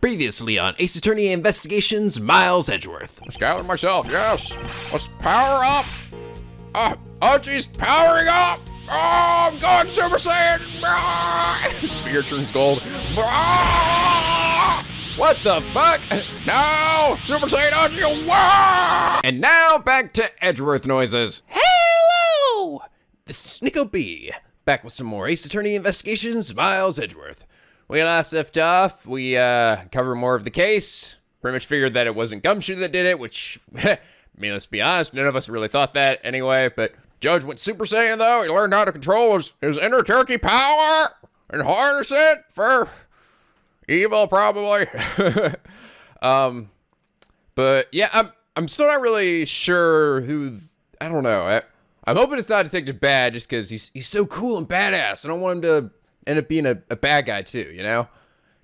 Previously on Ace Attorney Investigations, Miles Edgeworth. Scouting myself, yes. Let's power up. Archie's powering up. Oh, I'm going Super Saiyan. His beard turns gold. What the fuck? No! Super Saiyan Archie! And now back to Edgeworth noises. Hello! This is NicoB, back with some more Ace Attorney Investigations, Miles Edgeworth. We last left off, we covered more of the case. Pretty much figured that it wasn't Gumshoe that did it, which, I mean, let's be honest, none of us really thought that anyway, but Judge went Super Saiyan though. He learned how to control his inner turkey power and harness it for evil, probably. But yeah, I'm still not really sure who, I don't know. I'm hoping it's not Detective Bad just because he's so cool and badass. I don't want him to end up being a bad guy too, you know?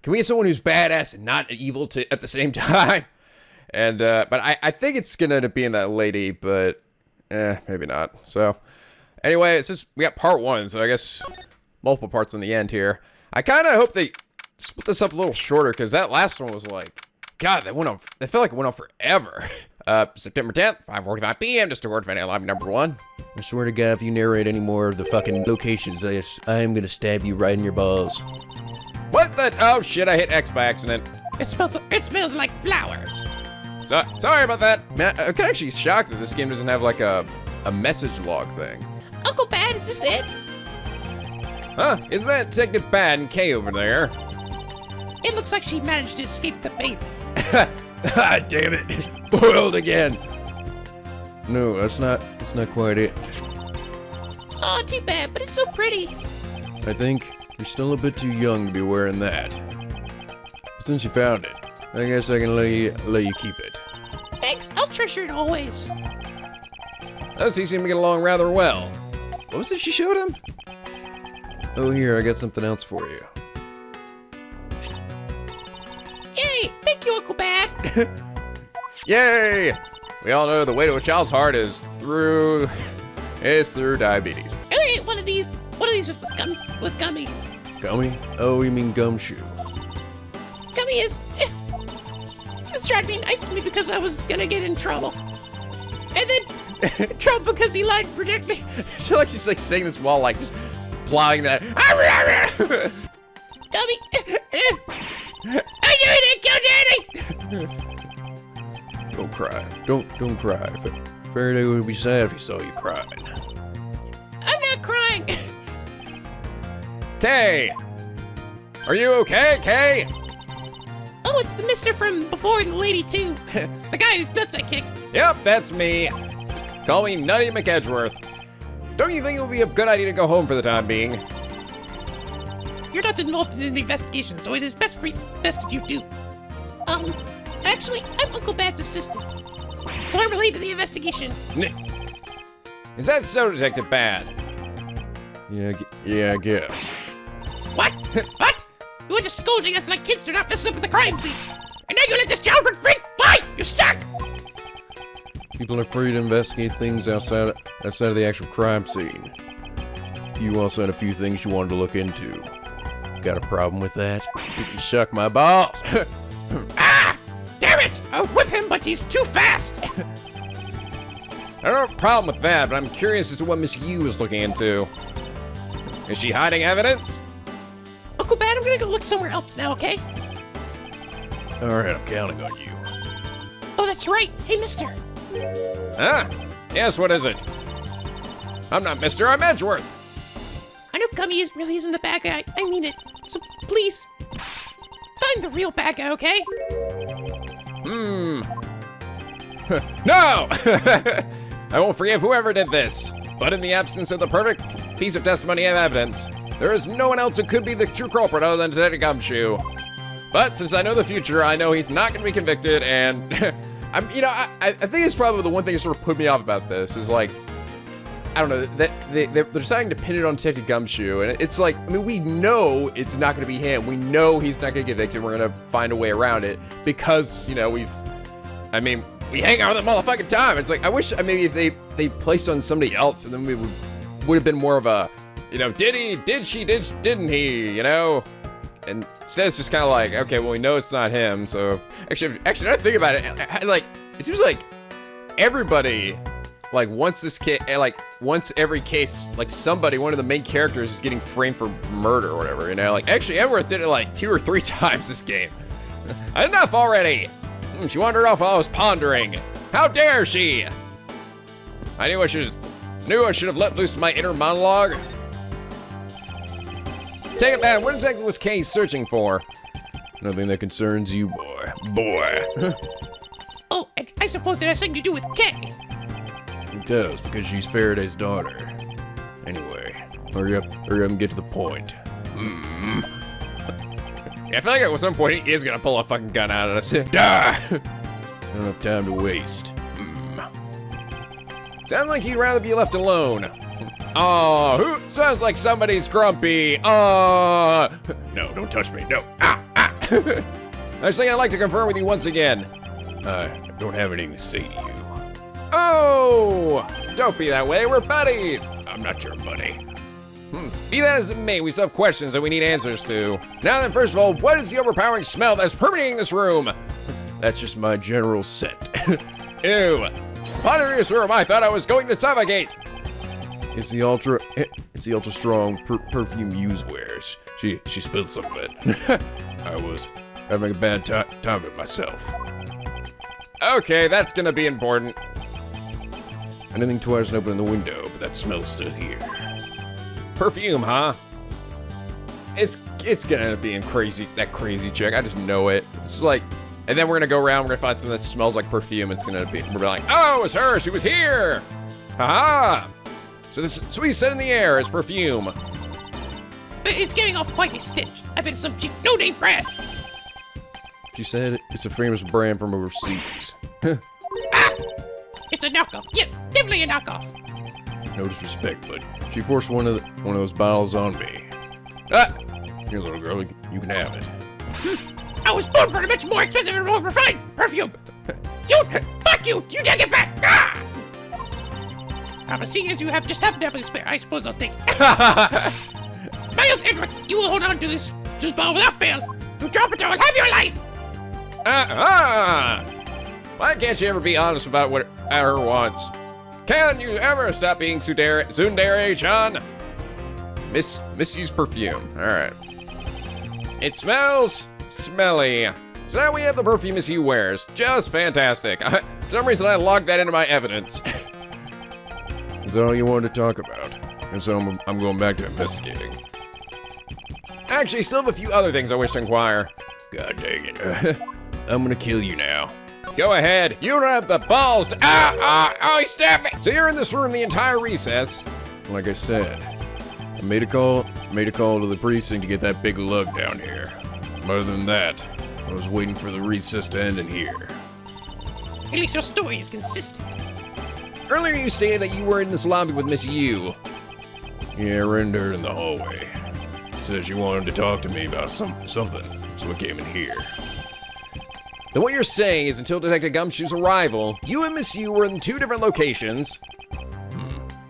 Can we get someone who's badass and not evil at the same time? And, but I think it's gonna end up being that lady, but maybe not. So anyway, it's just, we got part one, so I guess multiple parts in the end here. I kind of hope they split this up a little shorter because that last one was like, God, that went on, that felt like it went on forever. September 10th, 5:45 p.m. Just a word for lobby number 1. I swear to God, if you narrate any more of the fucking locations, I am gonna stab you right in your balls. What the? Oh shit, I hit X by accident. It smells like flowers. Sorry about that. Man, I'm actually shocked that this game doesn't have like a message log thing. Uncle Bad, is this it? Huh? Is that Detective Bad and Kay over there? It looks like she managed to escape the bailiff. Ah, damn it. Foiled again. No, that's not quite it. Oh, too bad, but it's so pretty. I think you're still a bit too young to be wearing that. But since you found it, I guess I can let you keep it. Thanks, I'll treasure it always. Those two seem to get along rather well. What was it she showed him? Oh, here, I got something else for you. Yay, thank you, Uncle Bad. Yay! We all know the way to a child's heart is through diabetes. Alright, one of these with Gummy. Gummy? Oh, you mean Gumshoe. Gummy is, he was trying to be nice to me because I was gonna get in trouble. And then, trouble because he lied to protect me. I feel like she's like saying this while like just plowing that. Gummy, I knew he didn't kill Daddy! Don't cry. Don't cry. Faraday would be sad if he saw you crying. I'm not crying. Kay! Are you okay, Kay? Oh, it's the mister from before and the lady too. The guy whose nuts I kicked. Yep, that's me. Call me Nutty McEdgeworth. Don't you think it would be a good idea to go home for the time being? You're not involved in the investigation, so it is best if you do. Actually, I'm Uncle Bad's assistant, so I'm related to the investigation. Is that so, Detective Bad? Yeah, I guess. What? What? You were just scolding us like kids do not mess up with the crime scene. And now you let this child run free? Why? You suck! People are free to investigate things outside of the actual crime scene. You also had a few things you wanted to look into. Got a problem with that? You can suck my balls. Ah! Damn it! I would whip him, but he's too fast. I don't have a problem with that, but I'm curious as to what Miss Yu is looking into. Is she hiding evidence? Uncle Bad, I'm gonna go look somewhere else now, okay? Alright, I'm counting on you. Oh, that's right. Hey, mister. Ah, yes, what is it? I'm not Mr. I'm Edgeworth. I know Gummy really isn't the bad guy. I mean it. So please, find the real bad guy, okay? No! I won't forgive whoever did this. But in the absence of the perfect piece of testimony and evidence, there is no one else who could be the true culprit other than Detective Gumshoe. But since I know the future, I know he's not gonna be convicted, and I think it's probably the one thing that sort of put me off about this is like, I don't know, that they're deciding to pin it on Detective Gumshoe, and it's like, I mean, we know it's not gonna be him. We know he's not gonna get convicted. We're gonna find a way around it because, we hang out with him all the fucking time. It's like, I wish maybe if they placed on somebody else, and then we would have been more of a, did he, didn't he, And instead it's just kind of like, okay, well, we know it's not him, so... Actually, now that I think about it, like, it seems like everybody, like, once every case, like, one of the main characters is getting framed for murder or whatever, you know? Like, actually, Edgeworth did it, like, 2 or 3 times this game. Enough already! She wandered off while I was pondering. How dare she? I knew I should have let loose my inner monologue. Take it back, what exactly was Kay searching for? Nothing that concerns you, boy. Oh, I suppose it has something to do with Kay. It does, because she's Faraday's daughter. Anyway, hurry up and get to the point. Yeah, I feel like at some point he is gonna pull a fucking gun out at us. Don't have time to waste. Sounds like he'd rather be left alone. Oh, who sounds like somebody's grumpy? No, don't touch me. No. There's something I'd like to confirm with you once again. I don't have anything to say to you. Oh, don't be that way. We're buddies. I'm not your buddy. Be that as it may, we still have questions that we need answers to. Now then, first of all, what is the overpowering smell that's permeating this room? That's just my general scent. Ew. Upon entering this room, I thought I was going to suffocate. It's the ultra strong perfume Hughes wears. She spilled some of it. I was having a bad time with myself. Okay, that's gonna be important. I didn't think twice and opened the window, but that smell's still here. Perfume, huh? It's gonna end up being that crazy chick. I just know it. It's like, and then we're gonna go around. We're gonna find something that smells like perfume. It's gonna be, we're like, oh, it's her. She was here. Haha. So this sweet scent in the air is perfume. It's giving off quite a stench. I bet it's some cheap no-name brand. She said it's a famous brand from overseas. It's a knockoff. Yes, definitely a knockoff. No disrespect, but she forced one of those bottles on me. Here, little girl, you can have it. I was born for a much more expensive and more refined perfume. Fuck you! You take it back! But seeing as you have just happened to have a spare, I suppose I'll take it. Miles Edgeworth, you will hold on to this bottle without fail. You drop it, I will have your life. Why can't you ever be honest about what her wants? Can you ever stop being tsundere-chan? Misuse perfume. All right. It smells smelly. So now we have the perfume Miss Hugh wears. Just fantastic. For some reason I logged that into my evidence. Is that all you wanted to talk about? And so I'm going back to investigating. Actually, still have a few other things I wish to inquire. God dang it. I'm gonna kill you now. Go ahead. You don't have the balls to. He stabbed me. So you're in this room the entire recess. Like I said, I made a call to the precinct to get that big lug down here. Other than that, I was waiting for the recess to end in here. At least your story is consistent. Earlier you stated that you were in this lobby with Miss Yu. Yeah, I ran her in the hallway. She said she wanted to talk to me about something, so I came in here. Then what you're saying is until Detective Gumshoe's arrival, you and Miss Yu were in 2 different locations.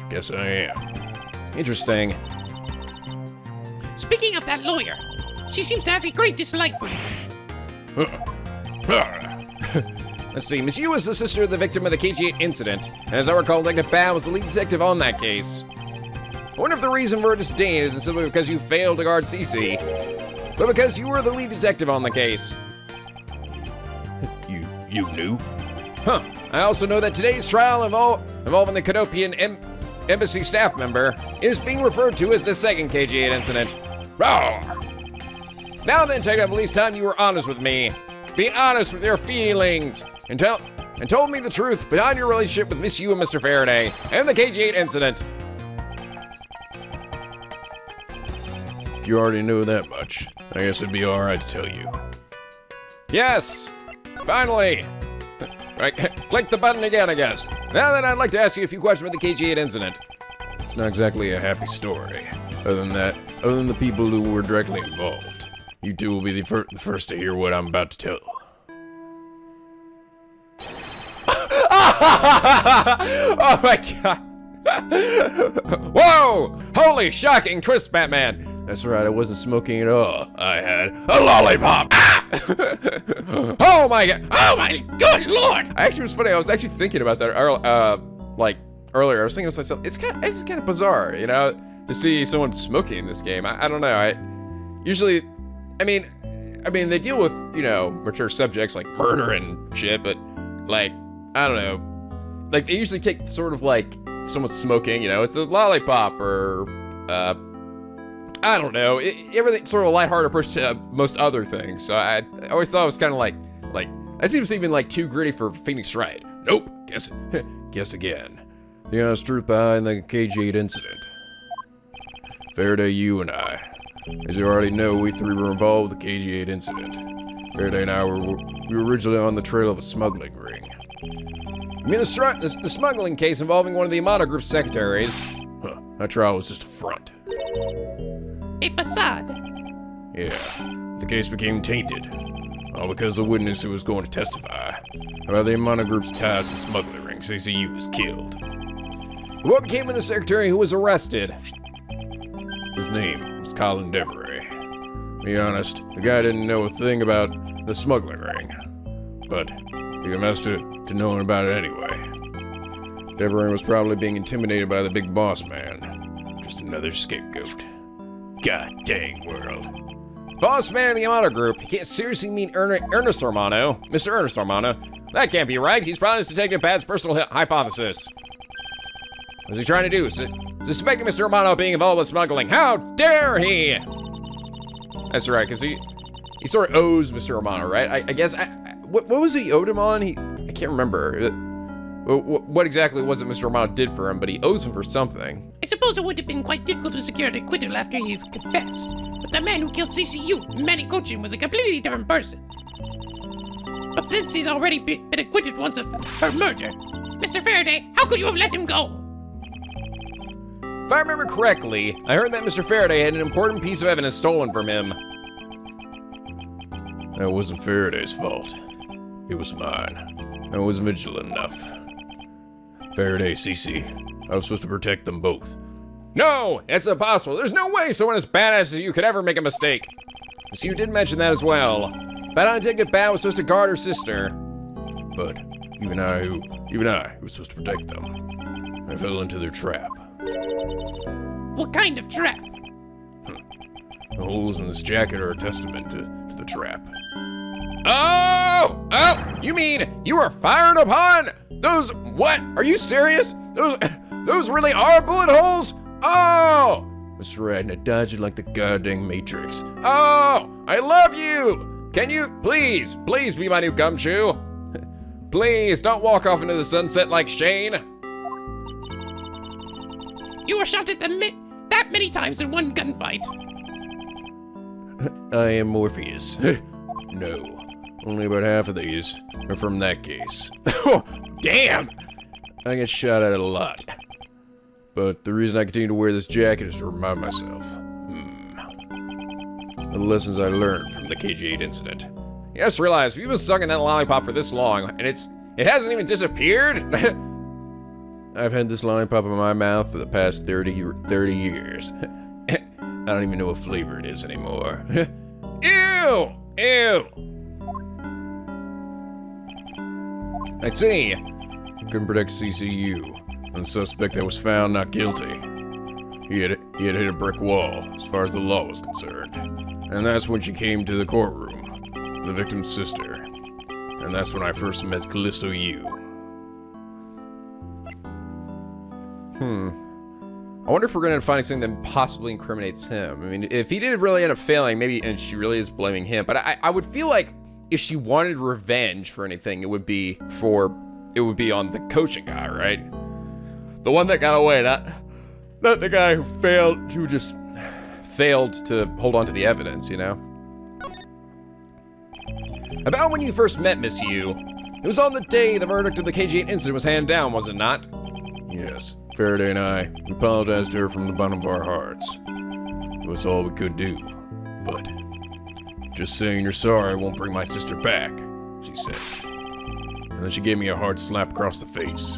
Guess I am. Interesting. Speaking of that lawyer, she seems to have a great dislike for you. Let's see, Miss Yu was the sister of the victim of the KG8 incident, and as I recall, Detective BADD was the lead detective on that case. I wonder if the reason for her disdain isn't simply because you failed to guard Cece, but because you were the lead detective on the case. You knew? Huh. I also know that today's trial involving the Cadopian embassy staff member is being referred to as the second KG8 incident. Rawr! Now then, Detective, at least time you were honest with me. Be honest with your feelings and told me the truth behind your relationship with Miss Yu and Mr. Faraday and the KG8 incident. If you already knew that much, I guess it'd be alright to tell you. Yes! Finally! Right, click the button again, I guess. Now then, I'd like to ask you a few questions about the KG8 incident. It's not exactly a happy story. Other than the people who were directly involved. You two will be the first to hear what I'm about to tell. Oh my god! Whoa! Holy shocking twist, Batman! That's right, I wasn't smoking at all. I had A lollipop! Ah! Oh my god! Oh my good lord! Actually, it was funny. I was actually thinking about that earlier. I was thinking to myself, it's kind of bizarre, you know, to see someone smoking in this game. I don't know. I mean, they deal with, you know, mature subjects like murder and shit, but like, I don't know. Like, they usually take sort of like if someone's smoking, you know, it's a lollipop or I don't know. Everything sort of a lighthearted approach to most other things. So I always thought it was kind of like that seems even like too gritty for Phoenix Wright. Nope. Guess again. The honest truth behind the KG8 incident. Faraday, you and I. As you already know, we three were involved with the KG8 incident. Faraday and I were originally on the trail of a smuggling ring. You mean the smuggling case involving one of the Yamato Group's secretaries? Huh, that trial was just a front. A facade. Yeah, the case became tainted. All because the witness who was going to testify about the Yamato Group's ties to the smuggling ring, CCU, was killed. What became of the secretary who was arrested? His name was Colin Devery. Be honest, the guy didn't know a thing about the smuggling ring, but he must have known about it anyway. Devery was probably being intimidated by the big boss man. Just another scapegoat. God dang world. Boss man of the Yamato Group. You can't seriously mean Ernest Romano. Mr. Ernest Romano. That can't be right. He's probably Detective Bad's personal hypothesis. What's he trying to do? Suspecting Mr. Romano of being involved with smuggling. How dare he? That's right, because he sort of owes Mr. Romano, right? I guess, what was he owed him on? I can't remember. What exactly was it Mr. Romano did for him, but he owes him for something. I suppose it would have been quite difficult to secure an acquittal after you've confessed. But the man who killed CCU, Manny Kochin, was a completely different person. But since he's already been acquitted once of her murder, Mr. Faraday, how could you have let him go? If I remember correctly, I heard that Mr. Faraday had an important piece of evidence stolen from him. That wasn't Faraday's fault. It was mine. I wasn't vigilant enough. Faraday, Cece, I was supposed to protect them both. No, it's impossible. There's no way someone as badass as you could ever make a mistake. So you did mention that as well. Bad Detective Bad was supposed to guard her sister. But even I who was supposed to protect them, I fell into their trap. What kind of trap? The holes in this jacket are a testament to the trap. Oh, you mean you were fired upon? Those, what? Are you serious? Those really are bullet holes? Oh! That's right, and I dodged it like the goddamn Matrix. Oh, I love you! Can you please be my new gumshoe? Please don't walk off into the sunset like Shane. You were shot at that many times in one gunfight. I am Morpheus. No, only about half of these are from that case. Oh, damn! I get shot at a lot. But the reason I continue to wear this jacket is to remind myself. The lessons I learned from the KG8 incident. You just realize, if you've been stuck in that lollipop for this long, and it hasn't even disappeared? I've had this lollipop in my mouth for the past 30 years. I don't even know what flavor it is anymore. Ew! I see. Couldn't protect CCU, and the suspect that was found not guilty. He had hit a brick wall, as far as the law was concerned. And that's when she came to the courtroom, the victim's sister. And that's when I first met Callisto Yu. I wonder if we're gonna find something that possibly incriminates him. I mean, if he did really end up failing, maybe, and she really is blaming him, but I would feel like if she wanted revenge for anything, it would be on the coaching guy, right? The one that got away, not the guy who just failed to hold on to the evidence, you know? About when you first met Miss Yu, it was on the day the verdict of the KG8 incident was handed down, was it not? Yes, Faraday and I, we apologized to her from the bottom of our hearts. It was all we could do, but just saying you're sorry won't bring my sister back, she said. And then she gave me a hard slap across the face.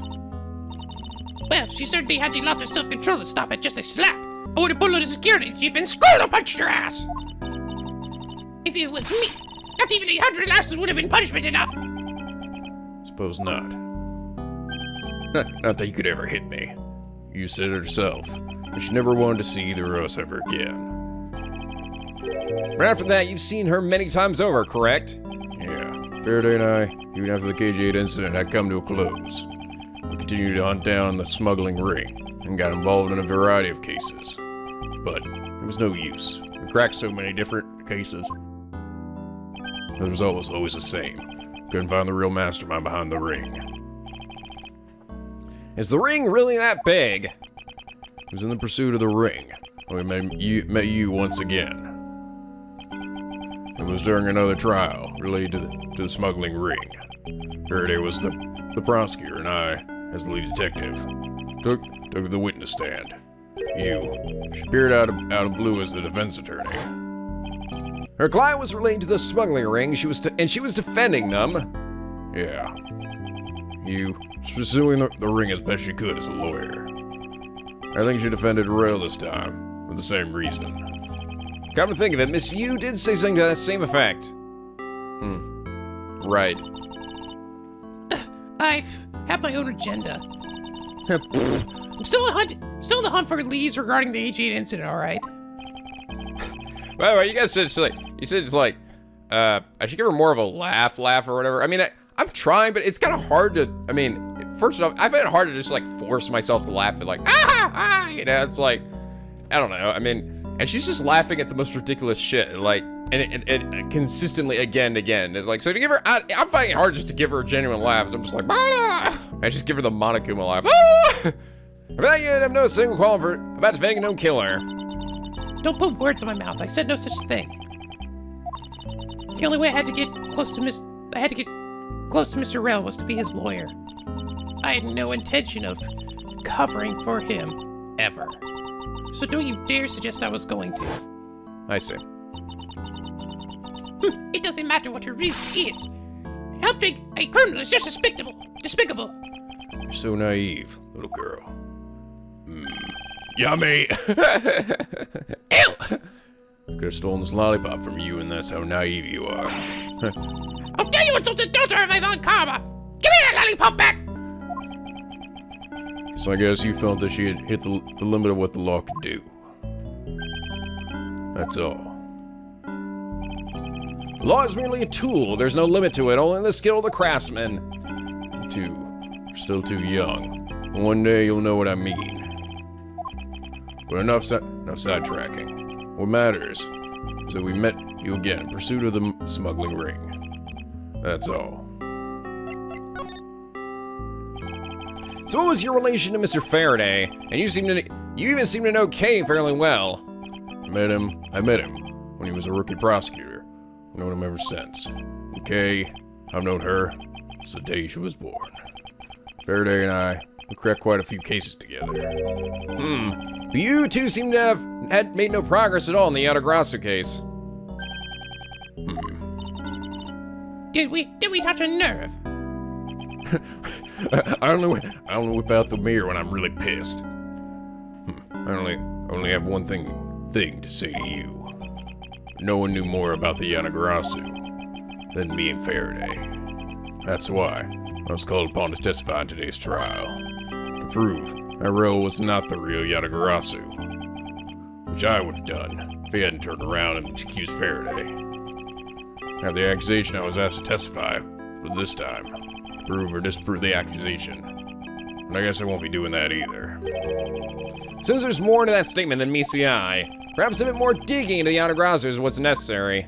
Well, she certainly had a lot of self-control to stop at just a slap. I would have pulled out the security chief and skull punched your ass! If it was me, not even 100 lashes would have been punishment enough! Suppose not. Not that you could ever hit me. You said it yourself. But you never wanted to see either of us ever again. But after that, you've seen her many times over, correct? Yeah. Faraday and I, even after the KG8 incident had come to a close, we continued to hunt down the smuggling ring and got involved in a variety of cases. But it was no use. We cracked so many different cases. The result was always the same. Couldn't find the real mastermind behind the ring. Is the ring really that big? It was in the pursuit of the ring when we met you once again. It was during another trial related to the smuggling ring. Faraday was the prosecutor, and I, as the lead detective, took the witness stand. She appeared out of blue as the defense attorney. Her client was relating to the smuggling ring. She was defending them. Yeah. You was pursuing the ring as best she could as a lawyer. I think she defended Rail this time, for the same reason. Come to think of it, Miss Yu did say something to that same effect. Right. I have my own agenda. I'm still on the hunt for leads regarding the AG8 incident, alright? Well, you guys said it's like, I should give her more of a laugh or whatever. I mean, I'm trying, but it's kind of hard to, I mean, first off, I find it hard to just like force myself to laugh at like, you know, it's like, I don't know, I mean, and she's just laughing at the most ridiculous shit, like, and consistently again and again. It's like, so to give her, I'm finding it hard just to give her a genuine laugh. So I'm just like, I just give her the Monokuma laugh. About you have no single qualm for about defending a known killer. Don't put words in my mouth. I said no such thing. The only way I had to get close to Mr. Rail was to be his lawyer. I had no intention of covering for him, ever. So don't you dare suggest I was going to. I see. It doesn't matter what your reason is. Helping a criminal is just despicable. You're so naive, little girl. Yummy! Ew! I could have stolen this lollipop from you, and that's how naive you are. How dare you insult the daughter of Ivan Karma! Give me that lollipop back! So I guess you felt that she had hit the limit of what the law could do. That's all. The law is merely a tool. There's no limit to it, only the skill of the craftsman. You're still too young. One day you'll know what I mean. But enough sidetracking. What matters is that we met you again in pursuit of the smuggling ring. That's all. So what was your relation to Mr. Faraday? And you even seem to know Kay fairly well. I met him when he was a rookie prosecutor. I've known him ever since. And Kay, I've known her since the day she was born. Faraday and I, we cracked quite a few cases together. But you two seem to had made no progress at all in the Yatagrasu case. Did we touch a nerve? I only whip out the mirror when I'm really pissed. I only have one thing to say to you. No one knew more about the Yanagrasu than me and Faraday. That's why I was called upon to testify in today's trial, to prove that Ro was not the real Yanagrasu, which I would have done if he hadn't turned around and accused Faraday. Now the accusation I was asked to testify, but this time, prove or disprove the accusation. And I guess I won't be doing that either. Since there's more to that statement than meets the eye, perhaps a bit more digging into the Yanagrasu is what's necessary.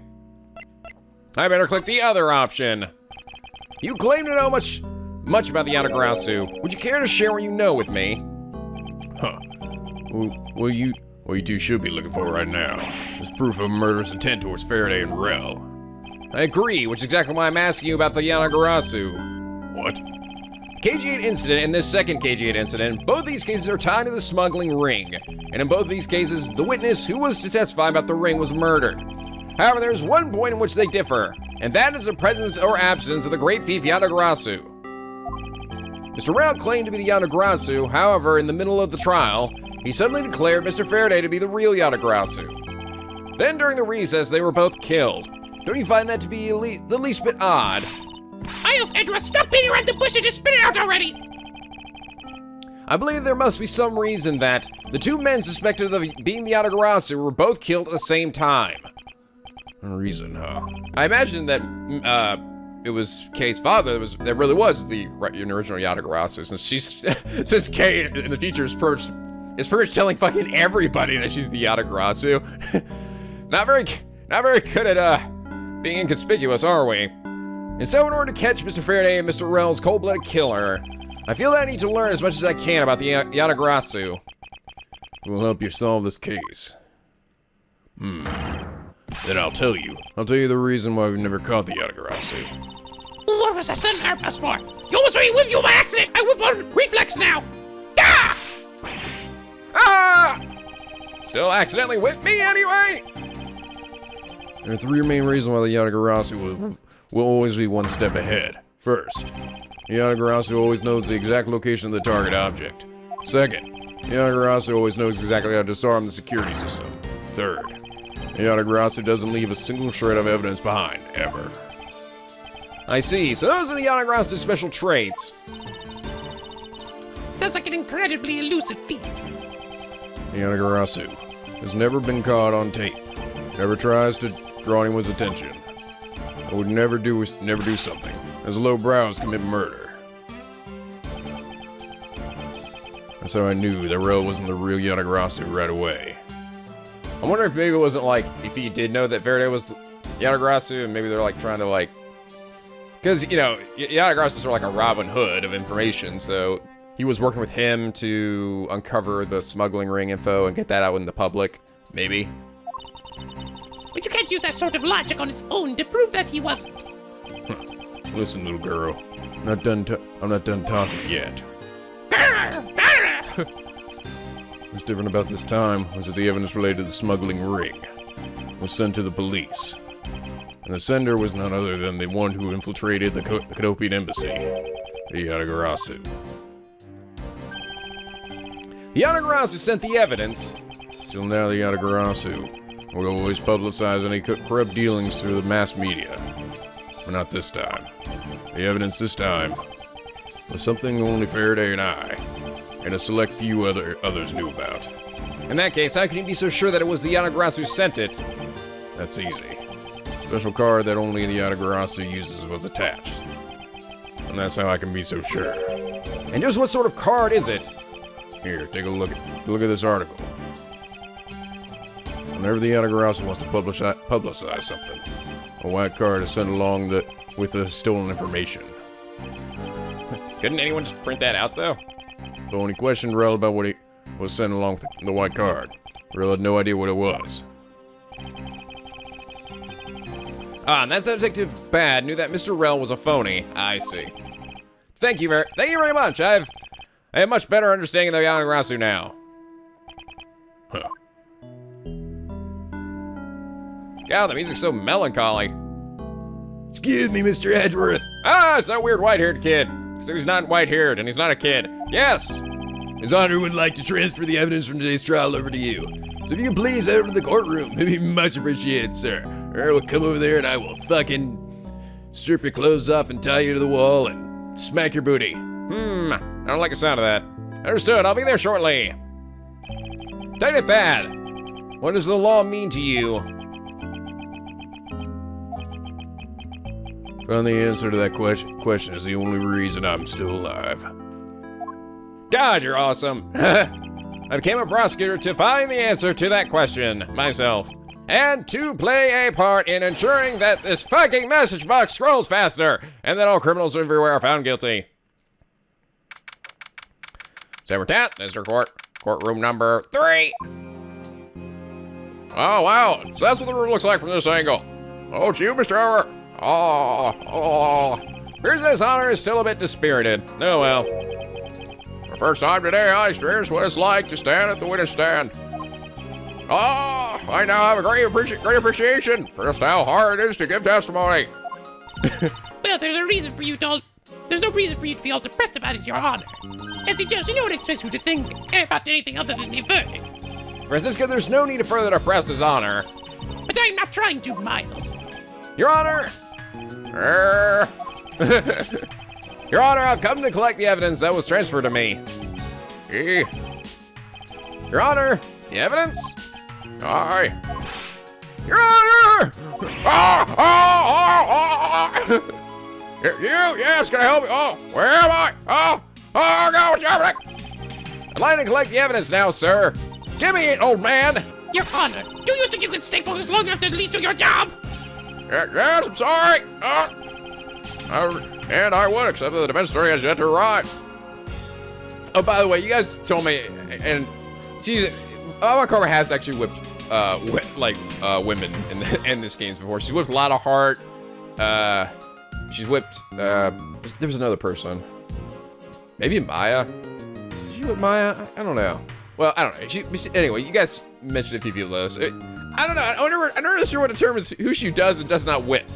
I better click the other option. You claim to know much about the Yanagrasu. Would you care to share what you know with me? Huh. Well, you two should be looking for right now is proof of a murderous intent towards Faraday and Rel. I agree, which is exactly why I'm asking you about the Yanagrasu. What? KG8 incident and this second KG8 incident, both these cases are tied to the smuggling ring. And in both these cases, the witness who was to testify about the ring was murdered. However, there's one point in which they differ, and that is the presence or absence of the great thief Yanagrasu. Mr. Rao claimed to be the Yanagrasu, however, in the middle of the trial, he suddenly declared Mr. Faraday to be the real Yatagarasu. Then during the recess, they were both killed. Don't you find that to be the least bit odd? Miles, Edgeworth, stop beating around the bush and just spit it out already! I believe there must be some reason that the two men suspected of being the Yatagarasu were both killed at the same time. A reason, huh? I imagine that it was Kay's father that really was the original Yatagarasu, since Kay in the future is pretty much telling fucking everybody that she's the Yatagarasu. Not very good at being inconspicuous, are we? And so in order to catch Mr. Faraday and Mr. Rel's cold-blooded killer, I feel that I need to learn as much as I can about the Yatagarasu. We'll help you solve this case. Then I'll tell you. I'll tell you the reason why we've never caught the Yatagarasu. What was that sudden airpass for? You almost made me whip you by accident! I whip on reflex now! Ah! Ah! Still accidentally whipped me anyway? There are three main reasons why the Yatagarasu will always be one step ahead. First, the Yatagarasu always knows the exact location of the target object. Second, the Yatagarasu always knows exactly how to disarm the security system. Third, the Yatagarasu doesn't leave a single shred of evidence behind, ever. I see, so those are the Yatagarasu's special traits. Sounds like an incredibly elusive thief. The Yatagarasu has never been caught on tape. Never tries to draw anyone's attention. I would never do something as lowbrow as commit murder. That's how I knew that Rel wasn't the real Yatagarasu right away. I wonder if maybe it wasn't like, if he did know that Faraday was the Yatagarasu, and maybe they're like trying to like, because, you know, Yatagarasu are like a Robin Hood of information, so he was working with him to uncover the smuggling ring info and get that out in the public, maybe. But you can't use that sort of logic on its own to prove that he wasn't. Listen, little girl. I'm not done talking yet. What's different about this time was that the evidence related to the smuggling ring was sent to the police. And the sender was none other than the one who infiltrated the Cadopian embassy, the Yatagarasu. The Yatagarasu sent the evidence. Till now, the Yatagarasu would always publicize any corrupt dealings through the mass media. But not this time. The evidence this time was something only Faraday and I, and a select few others knew about. In that case, how can you be so sure that it was the Yatagarasu who sent it? That's easy. Special card that only the Yatagarasu uses was attached. And that's how I can be so sure. And just what sort of card is it? Here, take a look at this article. Whenever the Yatagarasu wants to publicize something, a white card is sent along with the stolen information. Couldn't anyone just print that out, though? But when he questioned Rel about what was sent along with the white card, Rel had no idea what it was. Ah, and that's how Detective BADD knew that Mr. Rel was a phony. I see. Thank you very much. I have much better understanding of the Yatagarasu now. Huh. God, the music's so melancholy. Excuse me, Mr. Edgeworth. Ah, it's that weird white-haired kid. So he's not white-haired, and he's not a kid. Yes! His Honor would like to transfer the evidence from today's trial over to you. So if you can please head over to the courtroom, it'd be much appreciated, sir. Or we'll come over there and I will fucking strip your clothes off and tie you to the wall and smack your booty. I don't like the sound of that. Understood, I'll be there shortly. Detective BADD, what does the law mean to you? Found the answer to that question is the only reason I'm still alive. God, you're awesome. I became a prosecutor to find the answer to that question myself. And to play a part in ensuring that this fucking message box scrolls faster and that all criminals everywhere are found guilty. Saber Tat, Mr. Courtroom number 3. Oh, wow. So that's what the room looks like from this angle. Oh, it's you, Mr. Howard. Oh. His Honor is still a bit dispirited. Oh, well. For the first time today, I experienced what it's like to stand at the witness stand. I now have a great appreciation for just how hard it is to give testimony. Well, there's no reason for you to be all depressed about it, Your Honor. As a judge, no one expects you to think about anything other than the verdict. Francisco, there's no need to further press his honor. But I'm not trying to, Miles. Your Honor! Your Honor, I've come to collect the evidence that was transferred to me. Your Honor, the evidence? Aye. Your Honor! Yes, can I help you? Oh, where am I? Oh, God, what's happening? I'd like to collect the evidence now, sir. Give me it, old man. Your Honor, do you think you can stay focused long enough to at least do your job? Yes, I'm sorry. And I would, except that the defense attorney has yet to arrive. Oh, by the way, you guys told me, and NicoB has actually whipped, women in this games before. She's whipped a lot of heart. She's whipped. There was another person. Maybe Maya. Did you whip Maya? I don't know. Well, I don't know. Anyway, you guys mentioned a few people this. I don't know. I'm not really sure what determines who she does and does not whip.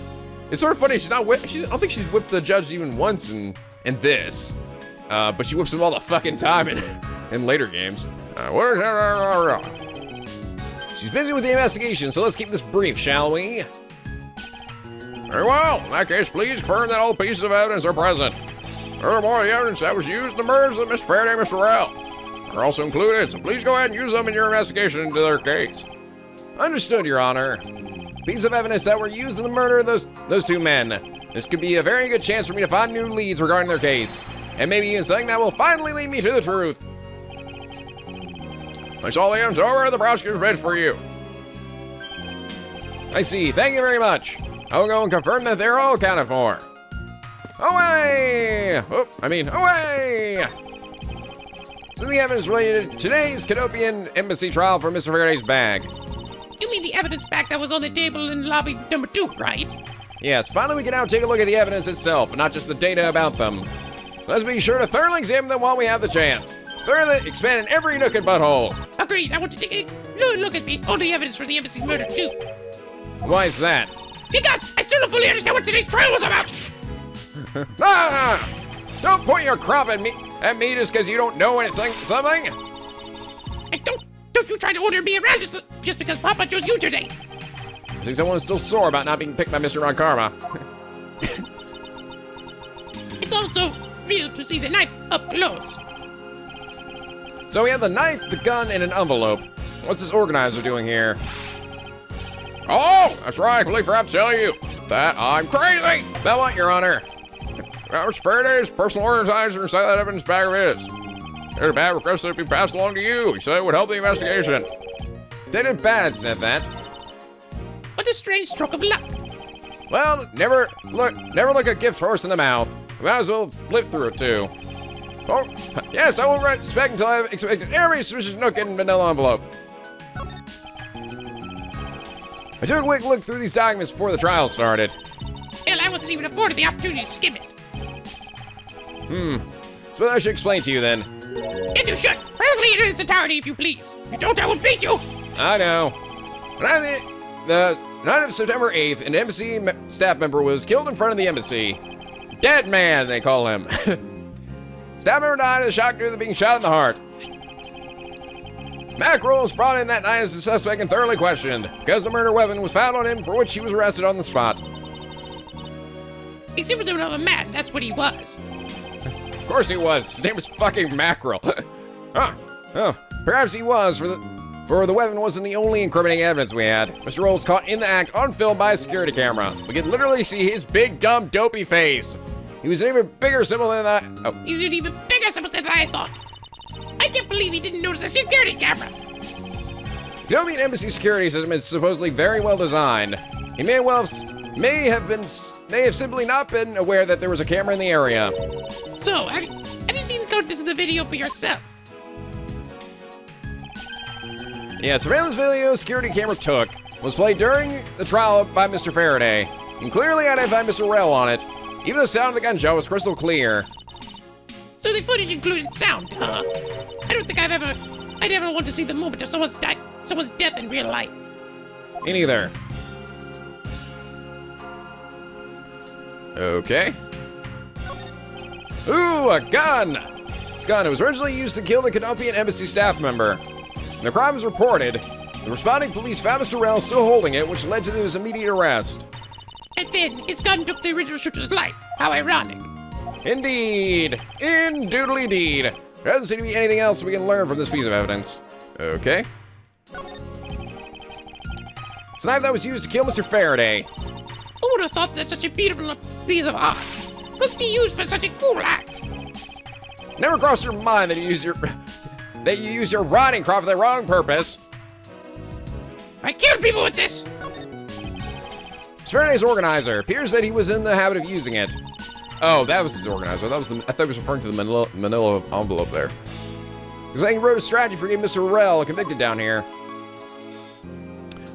It's sort of funny. She's not whip. I don't think she's whipped the judge even once in this. But she whips him all the fucking time in later games. She's busy with the investigation, so let's keep this brief, shall we? Very well. In that case, please confirm that all pieces of evidence are present. Furthermore, the evidence that was used in the murders of Miss Faraday and Mr. Rell are also included, so please go ahead and use them in your investigation into their case. Understood, Your Honor. Pieces of evidence that were used in the murder of those two men. This could be a very good chance for me to find new leads regarding their case, and maybe even something that will finally lead me to the truth. I saw the evidence over at the prosecutor's bench for you. I see. Thank you very much. I will go and confirm that they're all accounted for. Away! Away! So the evidence related to today's Canopian embassy trial for Mr. Faraday's bag. You mean the evidence back that was on the table in lobby number 2, right? Yes, finally we can now take a look at the evidence itself, and not just the data about them. Let's be sure to thoroughly examine them while we have the chance. Thoroughly expand in every nook and butthole. Agreed. I want to take a look at all the evidence for the embassy murder too. Why is that? Because I still don't fully understand what today's trial was about. Don't point your crop at me just because you don't know something. And don't you try to order me around just because Papa chose you today. I think someone's still sore about not being picked by Mr. Ron Karma. It's also real to see the knife up close. So we have the knife, the gun, and an envelope. What's this organizer doing here? Oh, that's right. I completely forgot to tell you that I'm crazy. About what, Your Honor? Mr. Faraday's personal organizer inside that evidence bag of his. Dated BADD requested it be passed along to you. He said it would help the investigation. Dated BADD said that. What a strange stroke of luck. Well, never look a gift horse in the mouth. We might as well flip through it too. Oh, yes, I won't respect until I've expected every suspicious nook and vanilla envelope. I took a quick look through these documents before the trial started. Hell, I wasn't even afforded the opportunity to skim it. So I should explain to you then. Yes, you should. Perfectly in its entirety, if you please. If you don't, I will beat you. I know. The night of September 8th, an embassy staff member was killed in front of the embassy. Dead man, they call him. Staff member died of the shock due to being shot in the heart. Mackerel was brought in that night as a suspect and thoroughly questioned, because the murder weapon was found on him, for which he was arrested on the spot. He seemed to know a man, that's what he was. Of course he was. His name was fucking Mackerel. Perhaps he was, for the weapon wasn't the only incriminating evidence we had. Mr. Roll was caught in the act on film by a security camera. We could literally see his big, dumb, dopey face. He was an even bigger symbol than that. Oh. He's an even bigger symbol than I thought. I can't believe he didn't notice a security camera. The Canopian embassy security system is supposedly very well designed. He may have simply not been aware that there was a camera in the area. So, have you seen the contents of the video for yourself? Yeah, surveillance video security camera took was played during the trial by Mr. Faraday. You can clearly identify Mr. Rell on it. Even the sound of the gunshot was crystal clear. So the footage included sound, huh? I don't think I'd ever want to see the moment of someone's death in real life. Me neither. Okay. Ooh, a gun! This gun. It was originally used to kill the Canopian embassy staff member. When the crime was reported, the responding police found Mr. Rell still holding it, which led to his immediate arrest. And then his gun took the original shooter's life. How ironic. Indeed. Indoodly-deed. There doesn't seem to be anything else we can learn from this piece of evidence. Okay. It's a knife that was used to kill Mr. Faraday. Who would have thought that such a beautiful piece of art could be used for such a cool act? Never crossed your mind that you use your rotting crop for the wrong purpose. I killed people with this. Mr. Faraday's organizer appears that he was in the habit of using it. Oh, that was his organizer. I thought he was referring to the manila envelope there. Looks like he wrote a strategy for getting Mr. Rell convicted down here.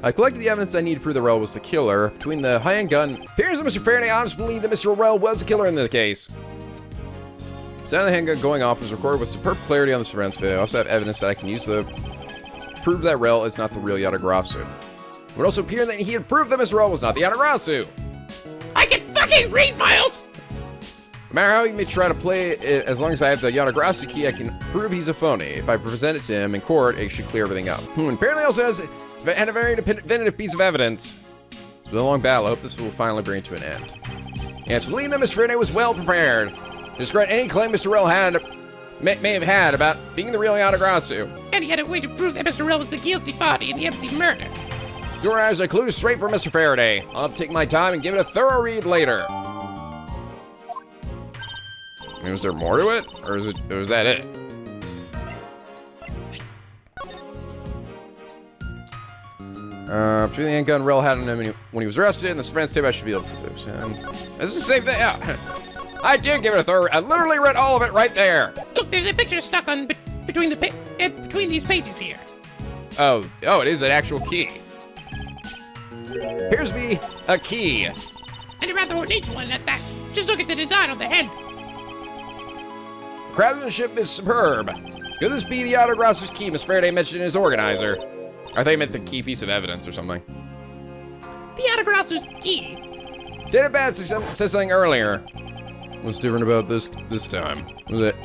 I collected the evidence I need to prove that Rell was the killer. Between the handgun, appears that Mr. Faraday honestly believed that Mr. Rell was the killer in the case. The sound of the handgun going off was recorded with superb clarity on the surveillance video. I also have evidence that I can use to prove that Rell is not the real Yatagrasu. It would also appear that he had proved that Mr. Rell was not the Yatagrasu. I can fucking read, Miles! No matter how he may try to play it, as long as I have the Yatagrasu key, I can prove he's a phony. If I present it to him in court, it should clear everything up. Apparently also has and a very definitive piece of evidence. It's been a long battle. I hope this will finally bring it to an end. Yes, believe that Mr. Faraday was well prepared to discredit any claim Mr. Rell may have had about being the real Yatagrasu. And he had a way to prove that Mr. Rell was the guilty party in the MC murder. So as I clue straight from Mr. Faraday. I'll have to take my time and give it a thorough read later. I mean, was there more to it? Or was that it? Between the handgun Rell had on him when he was arrested and the surveillance tape, I should be able to prove this. This is the same thing. Yeah. I did give it a thorough. I literally read all of it right there. Look, there's a picture stuck on between these pages here. Oh, it is an actual key. Here's me a key. And a rather ornate one at that. Just look at the design on the hand. Craftsmanship is superb. Could this be the Yatagrasu's key Miss Faraday mentioned in his organizer? I think he meant the key piece of evidence or something. The Yatagrasu's key. Did BADD say something earlier? What's different about this time?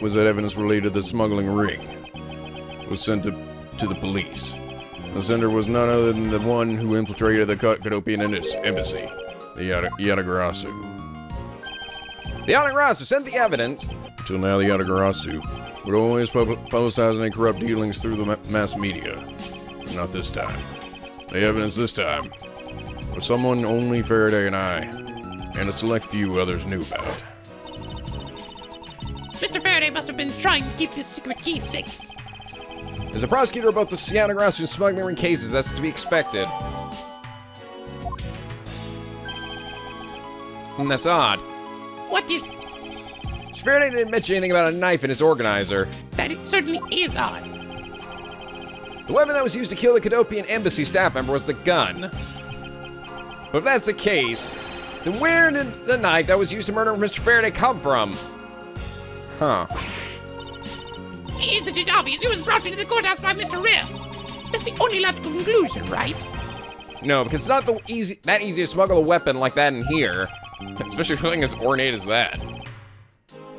Was that evidence related to the smuggling ring? It was sent to the police. The sender was none other than the one who infiltrated the Canopian embassy, the Yatagrasu. The Yatagrasu sent the evidence. Until now, the Yatagrasu would always publicize any corrupt dealings through the mass media. But not this time. The evidence this time was someone only Faraday and I, and a select few others knew about. Mr. Faraday must have been trying to keep this secret key safe. As a prosecutor of both the Yatagrasu and smuggling ring cases, that's to be expected. And that's odd. What is it? Faraday didn't mention anything about a knife in his organizer. That it certainly is odd. The weapon that was used to kill the Canopian embassy staff member was the gun. But if that's the case, then where did the knife that was used to murder Mr. Faraday come from? Huh. Isn't it obvious it was brought into the courthouse by Mr. Rell? That's the only logical conclusion, right? No, because it's not that easy to smuggle a weapon like that in here. Especially something as ornate as that.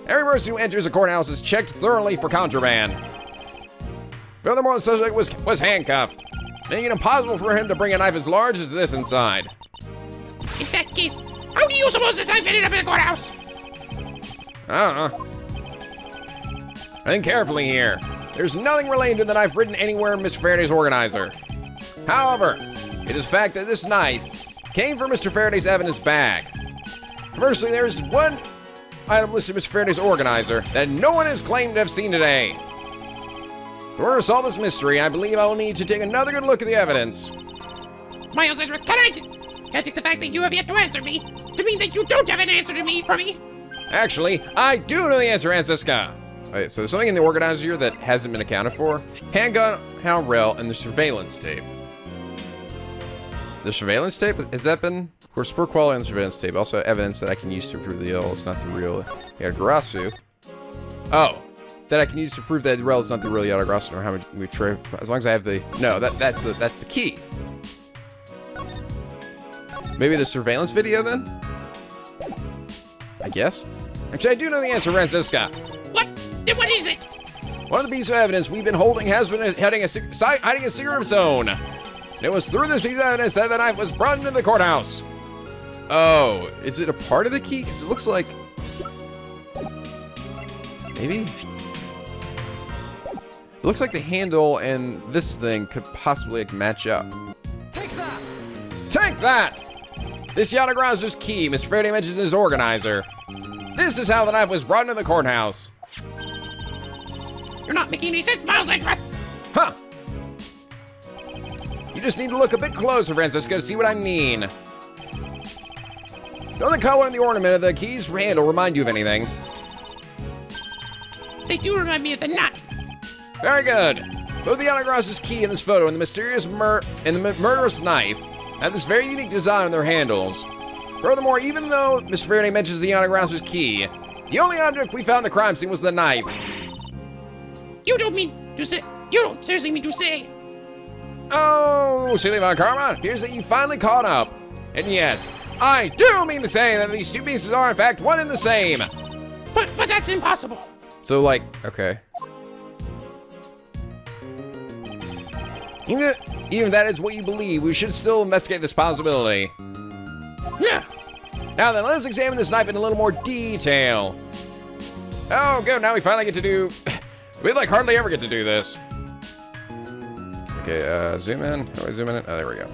Every person who enters a courthouse is checked thoroughly for contraband. Furthermore, the suspect was handcuffed, making it impossible for him to bring a knife as large as this inside. In that case, how do you suppose this knife ended up in the courthouse? I don't know. Think carefully here. There's nothing related to the knife written anywhere in Mr. Faraday's organizer. However, it is a fact that this knife came from Mr. Faraday's evidence bag. Conversely, there's one item listed in Mr. Faraday's organizer that no one has claimed to have seen today. In order to solve this mystery, I believe I will need to take another good look at the evidence. Miles Edgeworth, can I take the fact that you have yet to answer me to mean that you don't have an answer to me for me? Actually, I do know the answer, Francisca. Alright, so there's something in the organizer here that hasn't been accounted for. Handgun, hound rail, and the surveillance tape. The surveillance tape? Has that been? Of course, poor quality on the surveillance tape. Also evidence that I can use to prove the L is not the real Yatagrasu. Oh. That I can use to prove that Rell is not the real Yatagrasu, or how much we trade. As long as I have the... No, that's the key. Maybe the surveillance video, then? I guess. Actually, I do know the answer, Francisca. What? Then what is it? One of the pieces of evidence we've been holding has been hiding a secret of its own. And it was through this piece of evidence that the knife was brought into the courthouse. Oh, is it a part of the key? Because it looks like... Maybe? It looks like the handle and this thing could possibly like, match up. Take that! Take that! This Yanagrasu's key, Mr. Faraday mentions his organizer. This is how the knife was brought into the courthouse. You're not making any sense, Miles Edgeworth! Huh! You just need to look a bit closer, Francisco, to see what I mean. Don't the color and the ornament of the key's handle remind you of anything? They do remind me of the knife. Very good. Both the Yanagrasu's key in this photo and the mysterious murderous knife have this very unique design on their handles. Furthermore, even though Mr. Faraday mentions the Yanagrasu's key, the only object we found in the crime scene was the knife. You don't seriously mean to say? Oh, silly Von Karma, here's that you finally caught up. And yes, I do mean to say that these two pieces are in fact one and the same. But that's impossible. So like, okay. Even if that is what you believe, we should still investigate this possibility. Yeah. Now then, let's examine this knife in a little more detail. Oh, good, now we finally get to do... we like hardly ever get to do this. Okay, zoom in. How do I zoom in? Oh, there we go.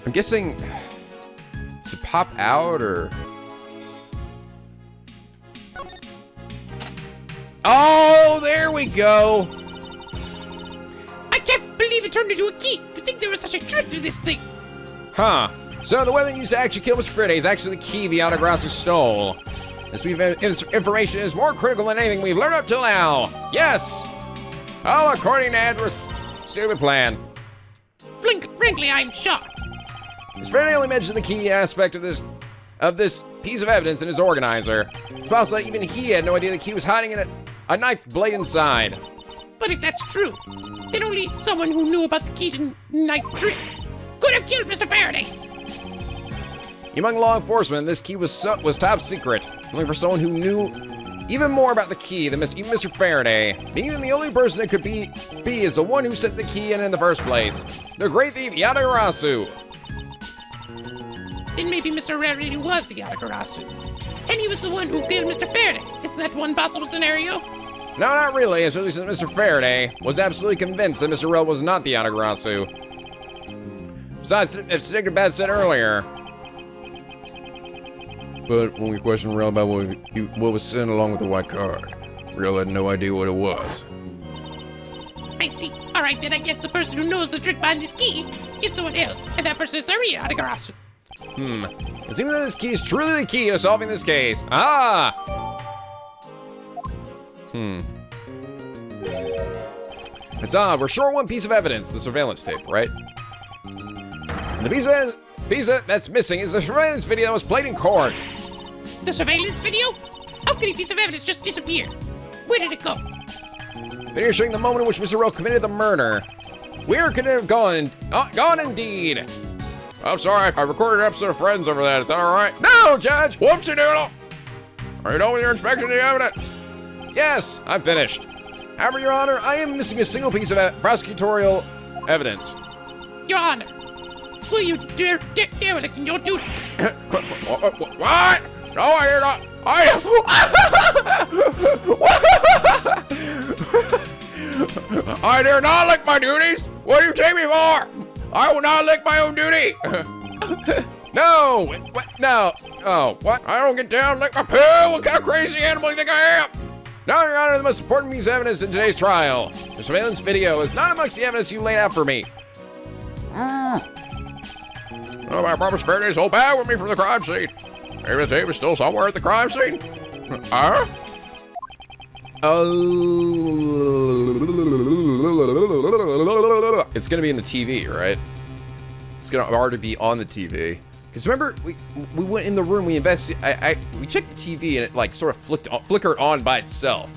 I'm guessing... Does it pop out, or... Oh, there we go! I can't believe it turned into a key. To think there was such a trick to this thing. Huh. So the weapon used to actually kill Mr. Faraday is actually the key the Autograsso stole. This information is more critical than anything we've learned up till now. Yes! All according to Edgeworth's stupid plan. Frankly, I'm shocked. Mr. Faraday only mentioned the key aspect of this piece of evidence in his organizer. It's possible that even he had no idea the key was hiding in a knife blade inside. But if that's true, then only someone who knew about the key to knife trick could have killed Mr. Faraday. Among law enforcement, this key was top secret, only for someone who knew even more about the key than even Mr. Faraday. Meaning the only person it could be is the one who set the key in the first place. The great thief, Yatagarasu. Then maybe Mr. Faraday was the Yatagarasu. And he was the one who killed Mr. Faraday. Is that one possible scenario? No, not really, especially since Mr. Faraday was absolutely convinced that Mr. Rell was not the Yatagarasu. Besides, as Detective BADD said earlier. But when we questioned Rell about what was sent along with the white card, Rell had no idea what it was. I see. Alright, then I guess the person who knows the trick behind this key is someone else, and that person is the real Yatagarasu. It seems that this key is truly the key to solving this case. Ah! It's odd, we're short one piece of evidence, the surveillance tape, right? And the piece that's missing is the surveillance video that was played in court. The surveillance video? How could a piece of evidence just disappear? Where did it go? Video showing the moment in which Mr. Rell committed the murder. Where could it have gone? Gone indeed. I'm sorry, I recorded an episode of Friends over that. Is that all right? No, Judge! Whoopsie doodle! Are you done with your inspection of the evidence? Yes, I'm finished. However, Your Honor, I am missing a single piece of prosecutorial evidence. Your Honor, will you derelict in your duties? What? No, I hear not. I dare not lick my duties. What do you take me for? I will not lick my own duty. No! What? No! Oh, what? I don't get down and lick my poo. What kind of crazy animal do you think I am? No, Your Honor, the most important piece of evidence in today's trial. The surveillance video is not amongst the evidence you laid out for me. Oh, I promised Faraday's whole bag with me from the crime scene. Maybe the tape is still somewhere at the crime scene. Oh. It's gonna be in the TV, right? It's gonna already be on the TV. Because remember, we went in the room, we investigated, we checked the TV and it like sort of flickered on by itself.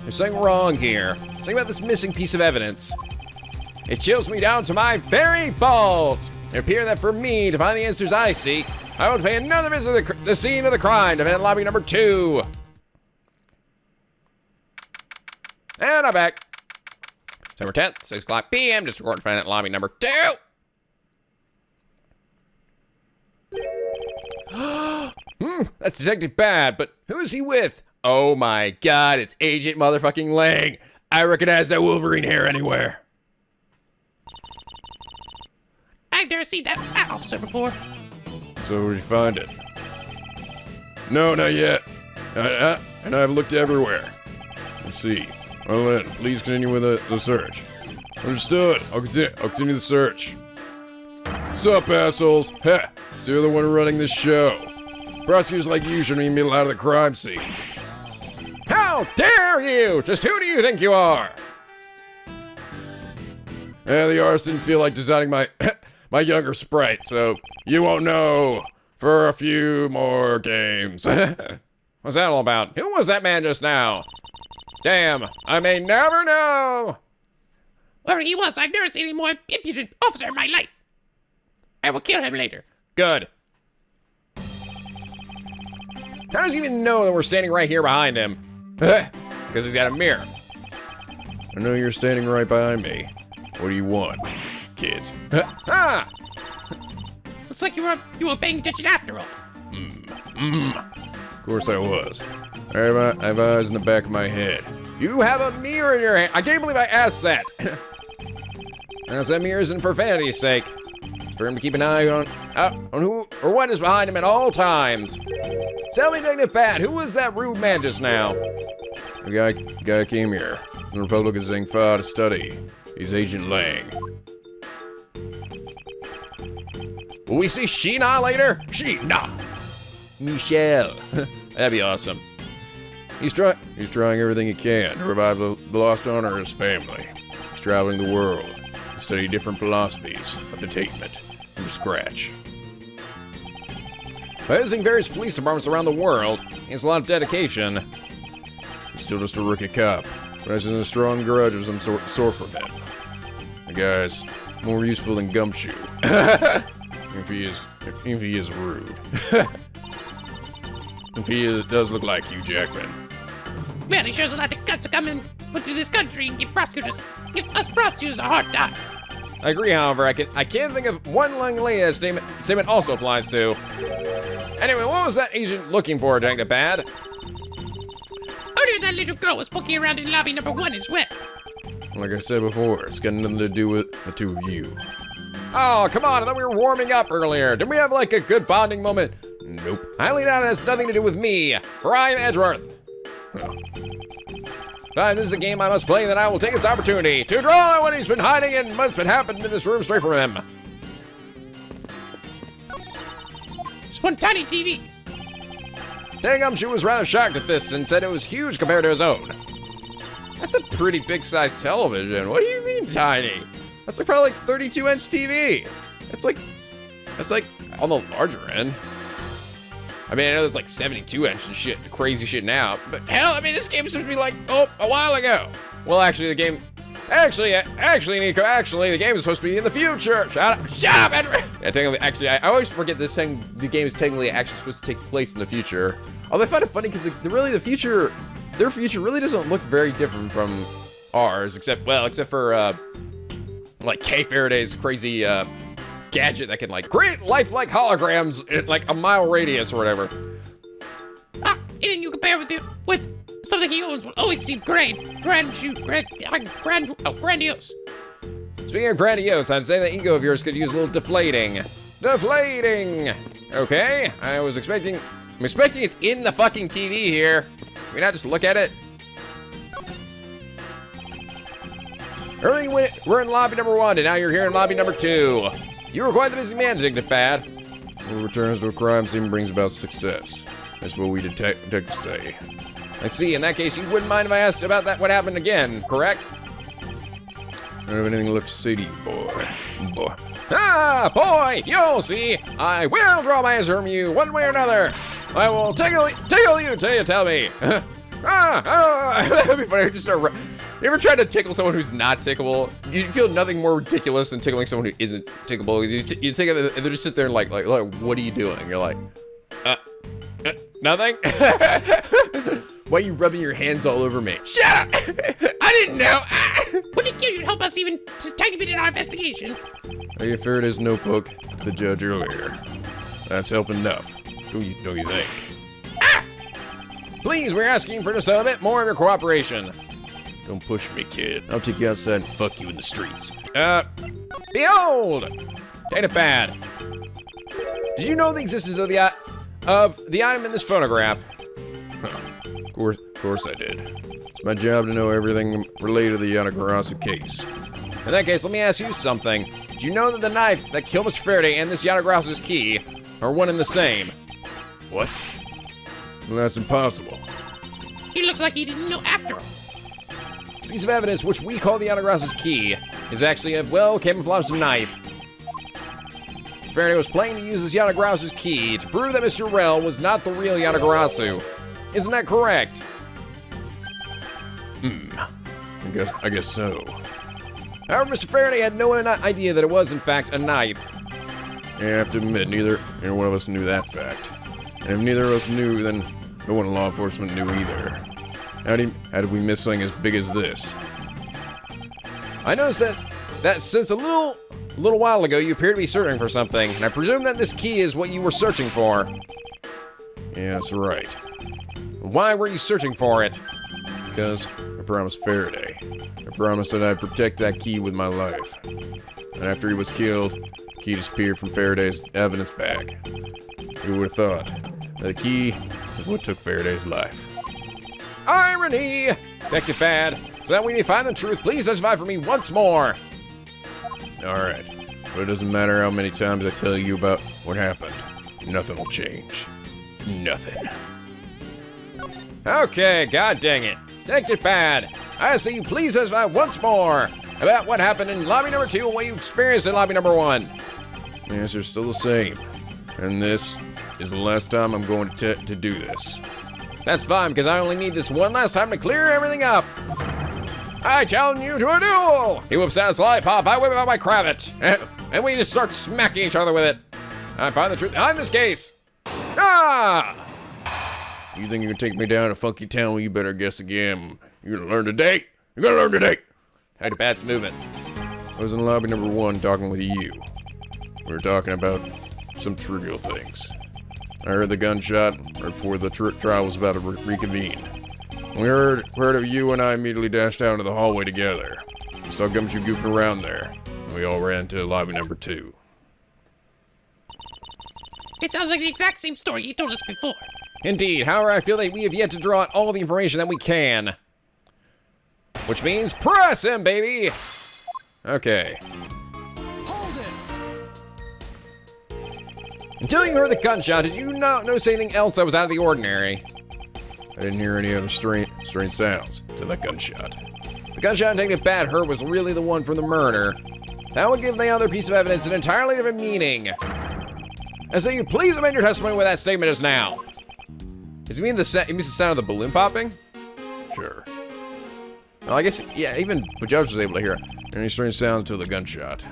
There's something wrong here. Something about this missing piece of evidence. It chills me down to my very balls. It appears that for me to find the answers I seek, I will pay another visit to the scene of the crime, defendant lobby number 2. And I'm back. September 10th, 6 o'clock p.m. Just record defendant lobby number 2. That's Detective Bad, but who is he with? Oh my god, it's Agent motherfucking Lang. I recognize that Wolverine hair anywhere. I've never seen that officer before. So where'd you find it? No, not yet. And I've looked everywhere. Let's see. Well then, please continue with the search. Understood. I'll continue the search. Sup, assholes? Heh, so you're the one running this show. Prosecutors like you shouldn't even be allowed to the crime scenes. How dare you? Just who do you think you are? The artist didn't feel like designing my my younger sprite, so you won't know for a few more games. What's that all about? Who was that man just now? Damn, I may never know. Whoever he was, I've never seen any more impudent officer in my life. I will kill him later. Good. How does he even know that we're standing right here behind him? Because he's got a mirror. I know you're standing right behind me. What do you want, kids? Ah! Looks like you were paying attention after all. Of course I was. I have eyes in the back of my head. You have a mirror in your hand. I can't believe I asked that. Unless that mirror isn't for vanity's sake. It's for him to keep an eye on who or what is behind him at all times. Tell me, Detective Bad, who was that rude man just now? The guy came here. The Republic is saying far to study. He's Agent Lang. Will we see Sheena later? Sheena! Michelle. That'd be awesome. He's trying everything he can to revive the lost honor of his family. He's traveling the world to study different philosophies of detainment from scratch. By visiting various police departments around the world, he has a lot of dedication. He's still just a rookie cop, but has a strong grudge of some sort for him. The guy's more useful than Gumshoe. if he is rude. If he does look like Hugh Jackman. Man, he shows a lot of guts to come in to this country and give us prosecutors a hard time. I agree, however, I can't think of one Lang lady that statement also applies to. Anyway, what was that agent looking for, Detective Bad? Earlier, that little girl was poking around in lobby number 1 as well. Like I said before, it's got nothing to do with the two of you. Oh, come on, I thought we were warming up earlier. Didn't we have like a good bonding moment? Nope. Highly doubt it has nothing to do with me, for I am Edgeworth. Fine, this is a game I must play, then I will take this opportunity to draw what he's been hiding and what's been happening in this room straight from him. It's one tiny TV. Gumshoe was rather shocked at this and said it was huge compared to his own. That's a pretty big sized television. What do you mean tiny? That's like probably like 32-inch TV. That's like on the larger end. I mean, I know there's like 72-inch and shit, crazy shit now, but hell, I mean, this game should be like, a while ago. Well, actually, the game, actually, Nico, the game is supposed to be in the future. Shut up, Edward. Yeah, technically, actually, I always forget this thing. The game is technically actually supposed to take place in the future. Although I find it funny because their future really doesn't look very different from ours, except for like Kay Faraday's crazy gadget that can like create lifelike holograms in like a mile radius or whatever. Anything you compare with something he owns will always seem grandiose. Speaking of grandiose, I'd say the ego of yours could use a little deflating. Deflating! Okay, I'm expecting it's in the fucking TV here. Can we not just look at it? Earlier we're in lobby number 1, and now you're here in lobby number 2. You were quite the busy man, Detective Bad. Who returns to a crime scene brings about success. That's what we detectives say. I see. In that case, you wouldn't mind if I asked about what happened again, correct? I don't have anything left to say to you, boy. Boy, you'll see. I will draw my answer from you one way or another. I will tickle you till you tell me. That'd be funny. You ever tried to tickle someone who's not tickleable? You feel nothing more ridiculous than tickling someone who isn't tickleable. Because you take it and they just sit there and like, what are you doing? You're like, nothing. Why are you rubbing your hands all over me? Shut up! I didn't know. Wouldn't you care you'd help us even a tiny bit in our investigation? I gave Faraday's notebook to the judge earlier. That's help enough. Don't you think? Please, we're asking for just a bit more of your cooperation. Don't push me, kid. I'll take you outside and fuck you in the streets. Behold! Data bad. Did you know the existence of the item in this photograph? Of course I did. It's my job to know everything related to the Yatagarasu case. In that case, let me ask you something. Do you know that the knife that killed Mr. Faraday and this Yatagrasu's key are one and the same? What? Well, that's impossible. He looks like he didn't know after all. This piece of evidence, which we call the Yatagrasu's key, is actually a well-camouflaged knife. Mr. Faraday was planning to use this Yatagrasu's key to prove that Mr. Rel was not the real Yatagarasu. Isn't that correct? I guess so. However, Mr. Faraday had no idea that it was, in fact, a knife. I have to admit, neither one of us knew that fact. And if neither of us knew, then no one in law enforcement knew either. How did we miss something as big as this? I noticed that since a little while ago, you appear to be searching for something, and I presume that this key is what you were searching for. Yeah, that's right. Why were you searching for it? Because I promised Faraday. I promised that I'd protect that key with my life. And after he was killed, the key disappeared from Faraday's evidence bag. Who would have thought that the key is what took Faraday's life? Irony! Detective Bad, so that we may find the truth, please testify for me once more. Alright, but it doesn't matter how many times I tell you about what happened. Nothing will change. Nothing. Okay, god dang it. Detective Bad, I ask that you please testify once more about what happened in lobby number 2 and what you experienced in lobby number 1. The answer's still the same. And this is the last time I'm going to do this. That's fine, because I only need this one last time to clear everything up. I challenge you to a duel! He whips out his lollipop, I whip out my cravat, and we just start smacking each other with it. I find the truth behind this case. Ah! You think you can take me down to Funky Town? Well, you better guess again. You're gonna learn today. You're gonna learn today. Had Bad's movements. I was in lobby number 1 talking with you. We were talking about some trivial things. I heard the gunshot right before the trial was about to reconvene. When we heard of you, and I immediately dashed out into the hallway together. We saw Gumshoe goofing around there, and we all ran to lobby number 2. It sounds like the exact same story you told us before. Indeed, however, I feel that we have yet to draw out all the information that we can. Which means press him, baby! Okay. Until you heard the gunshot, did you not notice anything else that was out of the ordinary? I didn't hear any other strange sounds till that gunshot. The gunshot Detective Bad heard was really the one from the murder. That would give the other piece of evidence an entirely different meaning. And so you please amend your testimony with that statement just now. Does he mean the sound of the balloon popping? Sure. Well, I guess, yeah, even Bajaj was able to hear it. Any strange sounds until the gunshot.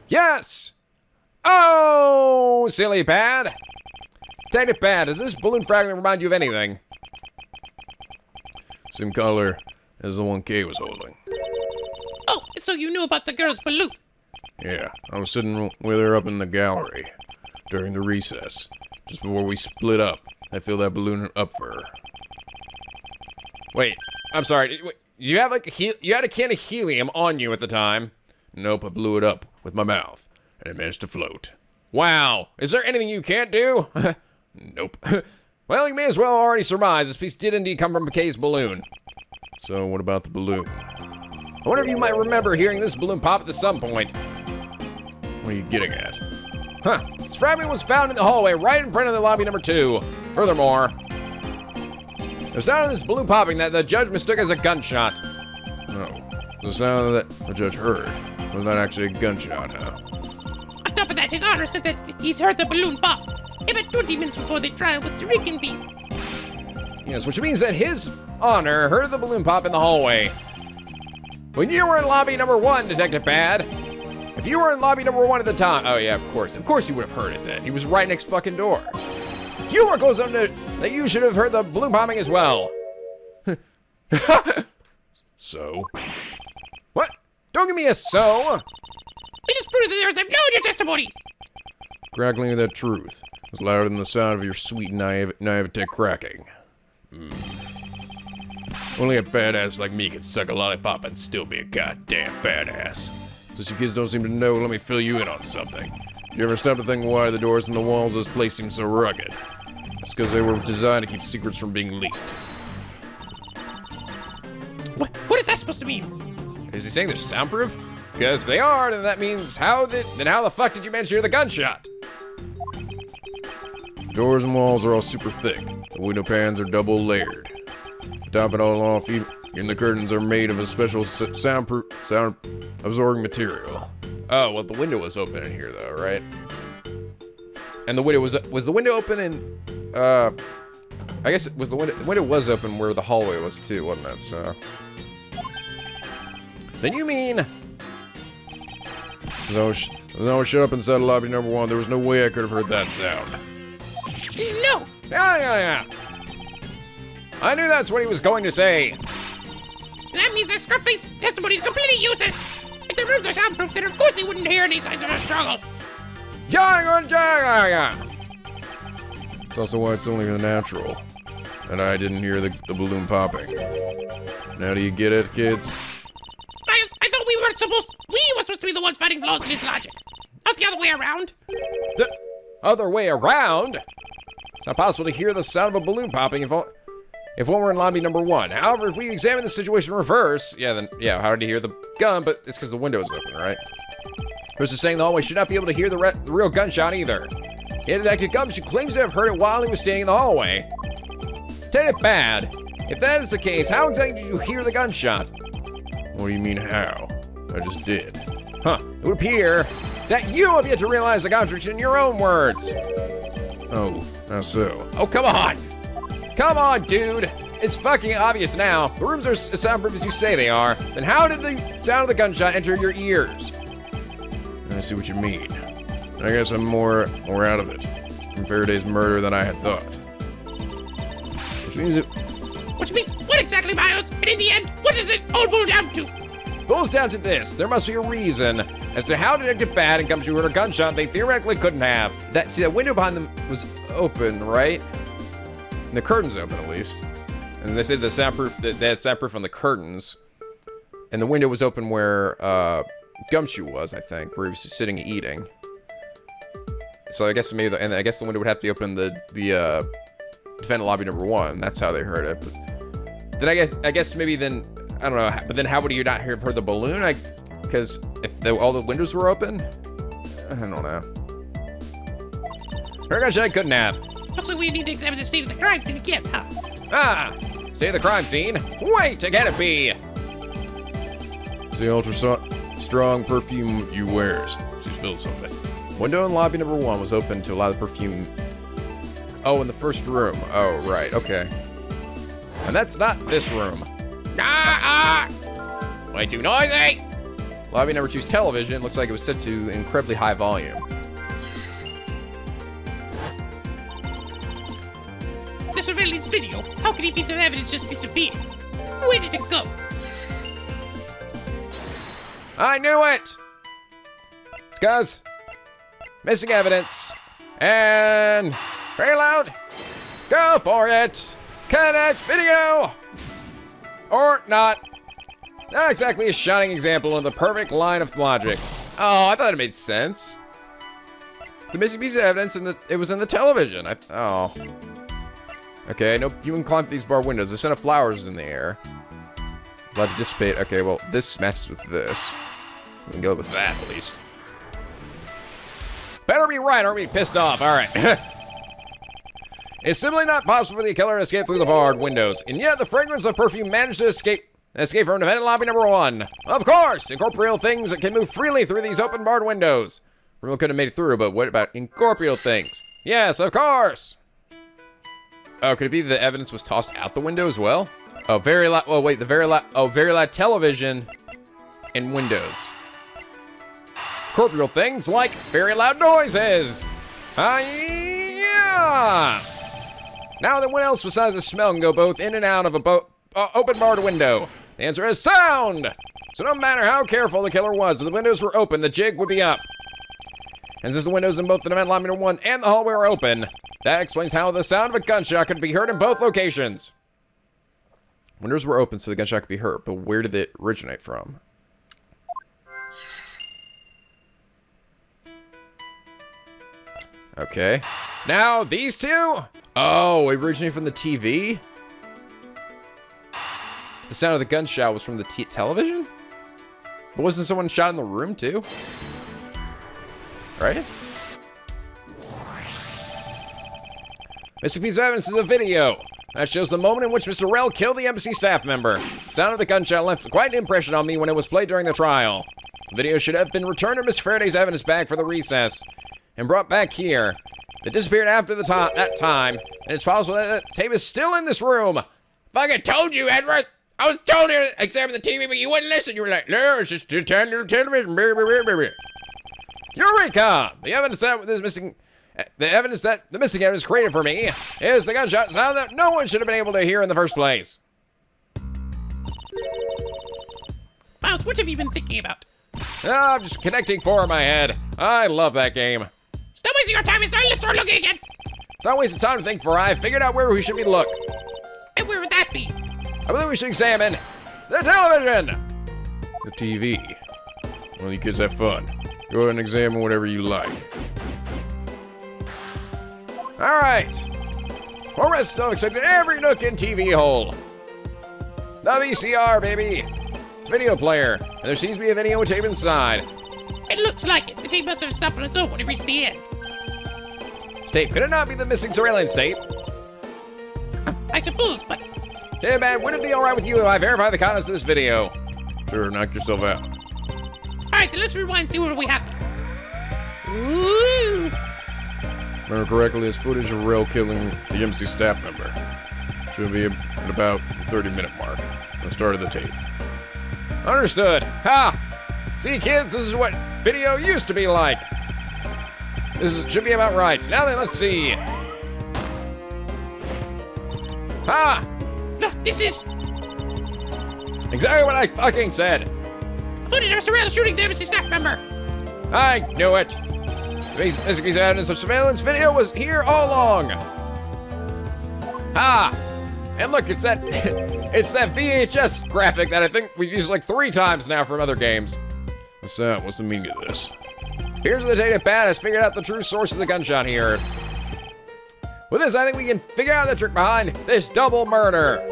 Yes! Oh, silly Bad. Detective Bad, does this balloon fragment remind you of anything? Same color as the one Kay was holding. Oh, so you knew about the girl's balloon. Yeah, I was sitting with her up in the gallery during the recess. Just before we split up, I filled that balloon up for her. Wait, I'm sorry. You have you had a can of helium on you at the time? Nope, I blew it up with my mouth, and it managed to float. Wow, is there anything you can't do? Nope. Well, you may as well already surmise this piece did indeed come from Kay's balloon. So what about the balloon? I wonder if you might remember hearing this balloon pop at some point. What are you getting at? Huh, this fragment was found in the hallway right in front of the lobby number 2. Furthermore, the sound of this balloon popping that the judge mistook as a gunshot. Oh, the sound that the judge heard was not actually a gunshot, huh? On top of that, his honor said that he's heard the balloon pop about 20 minutes before the trial was to reconvene. Yes, which means that His Honor heard the balloon pop in the hallway. When you were in lobby number 1, Detective Bad. If you were in lobby number 1 at the time. Oh yeah, of course. Of course you would have heard it then. He was right next fucking door. You were close enough that you should have heard the balloon popping as well. So? What? Don't give me a so. We disprove that there is no in your testimony. Crackling of that truth was louder than the sound of your sweet naivete cracking. Only a badass like me can suck a lollipop and still be a goddamn badass. Since you kids don't seem to know, let me fill you in on something. Do you ever stop to think why the doors and the walls of this place seem so rugged? It's because they were designed to keep secrets from being leaked. What is that supposed to mean? Is he saying they're soundproof? Because if they are, then that means how the fuck did you manage to hear the gunshot? The doors and walls are all super thick. The window pans are double layered. To top it all off, even the curtains are made of a special sound absorbing material. Oh, well, the window was open in here, though, right? And the window was the window open in, I guess it was the window was open where the hallway was too, wasn't it? So. Then you mean? No, shut up inside lobby number 1. There was no way I could have heard that sound. No. Yeah. I knew that's what he was going to say. That means our scruff-face testimony is completely useless. If the rooms are soundproof, then of course he wouldn't hear any signs of a struggle. Yeah. It's also why it's only natural. And I didn't hear the balloon popping. Now do you get it, kids? Miles, I thought we were supposed to be the ones finding flaws in his logic. Not the other way around. The other way around? It's not possible to hear the sound of a balloon popping if one were in lobby number 1. However, if we examine the situation in reverse, how did he hear the gun? But it's because the window is open, right? Versus saying the hallway should not be able to hear the real gunshot either. Yet Detective Gumshoe claims to have heard it while he was standing in the hallway. Detective Bad, if that is the case, how exactly did you hear the gunshot? What do you mean, how? I just did. Huh, it would appear that you have yet to realize the contradiction in your own words. Oh, how so? Oh, come on! Come on, dude! It's fucking obvious now. The rooms are as soundproof as you say they are. Then how did the sound of the gunshot enter your ears? I see what you mean. I guess I'm more out of it from Faraday's murder than I had thought. Which means what exactly, Miles? And in the end, what does it all boil down to? Boils down to this. There must be a reason as to how Detective Bad and Gumshoe heard a gunshot they theoretically couldn't have. That window behind them was open, right? And the curtains open, at least. And they said they had soundproof on the curtains. And the window was open where Gumshoe was, I think, where he was just sitting and eating. So I guess maybe I guess the window would have to be open in the defendant lobby number 1. That's how they heard it. But then I guess maybe then I don't know. But then how would you not have heard the balloon? Because if all the windows were open, I don't know. Her gunshot couldn't have. Looks like we need to examine the state of the crime scene again, huh? State of the crime scene. Wait, again it be. It's the ultra strong perfume you wears. She spilled some of it. Window in lobby number 1 was open to allow the perfume. Oh, in the first room. Oh, right. Okay. And that's not this room. Way too noisy. Lobby number 2's television looks like it was set to incredibly high volume. The surveillance video. How could a piece of evidence just disappear? Where did it go? I knew it! It's cause missing evidence. And very loud. Go for it. Connect video. Or not. Not exactly a shining example of the perfect line of logic. Oh, I thought it made sense. The missing piece of evidence it was in the television. Oh. Okay, no human climbed these bar windows. The scent of flowers in the air. Allowed to dissipate. Okay, well, this matches with this. We can go with that, at least. Better be right, or be pissed off. All right. It's simply not possible for the killer to escape through the barred windows, and yet the fragrance of perfume managed to escape from defendant lobby number 1. Of course, incorporeal things that can move freely through these open barred windows. Remote could have made it through, but what about incorporeal things? Yes, of course. Oh, could it be the evidence was tossed out the window as well? Oh, very loud. Oh, wait, very loud television and windows. Corporeal things like very loud noises. Yeah. Now then, what else besides the smell can go both in and out of a open barred window? The answer is sound. So no matter how careful the killer was, if the windows were open, the jig would be up. And since the windows in both the ventilator 1 and the hallway were open, that explains how the sound of a gunshot could be heard in both locations. Windows were open so the gunshot could be heard, but where did it originate from? Okay. Now, these two? Oh, originated from the TV? The sound of the gunshot was from the television? But wasn't someone shot in the room, too? Right? Missing piece of evidence is a video that shows the moment in which Mr. Rell killed the embassy staff member. The sound of the gunshot left quite an impression on me when it was played during the trial. The video should have been returned to Mr. Faraday's evidence bag for the recess and brought back here. It disappeared after that time, and it's possible that the tape is still in this room. Fucking told you, Edgeworth. I was told you to examine the TV, but you wouldn't listen. You were like, no, it's just a tiny television. Eureka! The evidence that the missing evidence created for me is the gunshot sound that no one should have been able to hear in the first place. Mouse, what have you been thinking about? I'm just connecting four in my head. I love that game. Stop wasting your time. It's time to start looking again. It's not wasting time to think, for I figured out where we should be to look. And where would that be? I believe we should examine the television. The TV. Well, you kids have fun. Go ahead and examine whatever you like. All right. Horace still expected every nook and TV hole. The VCR, baby. It's a video player, and there seems to be a video tape inside. It looks like it. The tape must have stopped on its own when it reached the end. This tape, could it not be the missing surveillance tape? I suppose, but... Hey, man, would it be all right with you if I verify the contents of this video? Sure, knock yourself out. Alright, then let's rewind and see what we have. Ooh! Remember correctly, this footage of Rell killing the MC staff member. Should be at about the 30-minute mark. The start of the tape. Understood. Ha! See, kids, this is what video used to be like. Should be about right. Now then, let's see. Ha! No, this is... Exactly what I fucking said. Footage of Mr. Rell shooting the embassy staff member. I knew it. This piece of evidence of surveillance video was here all along. Ah, and look, it's that it's that VHS graphic that I think we've used like 3 times now from other games. What's that? What's the meaning of this? Here's the data BADD has figured out the true source of the gunshot he heard. With this, I think we can figure out the trick behind this double murder.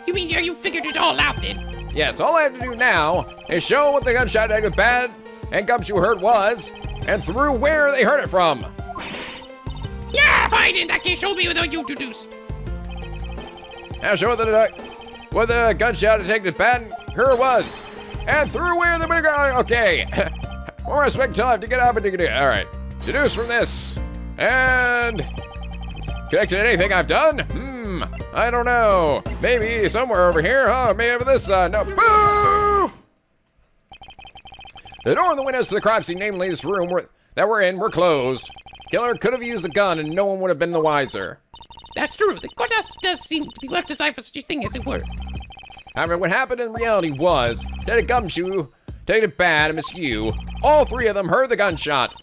You mean you figured it all out then? Yes, all I have to do now is show what the gunshot detective BADD and Gumshoe heard was, and through where they heard it from. Yeah, fine. In that case, show me what you deduced. Now show what the gunshot detective BADD heard was, and through where the okay. More respect until I have to get up and dig it. All right, deduce from this, and connected to anything I've done? I don't know. Maybe somewhere over here, huh? Maybe over this side. No. Boo! The door and the windows to the crime scene, namely this room that we're in, were closed. Killer could have used a gun and no one would have been the wiser. That's true. The courthouse does seem to be left aside for such a thing, as it were. However, what happened in reality was, Detective Gumshoe, Detective BADD, and Miss Yu, all 3 of them heard the gunshot.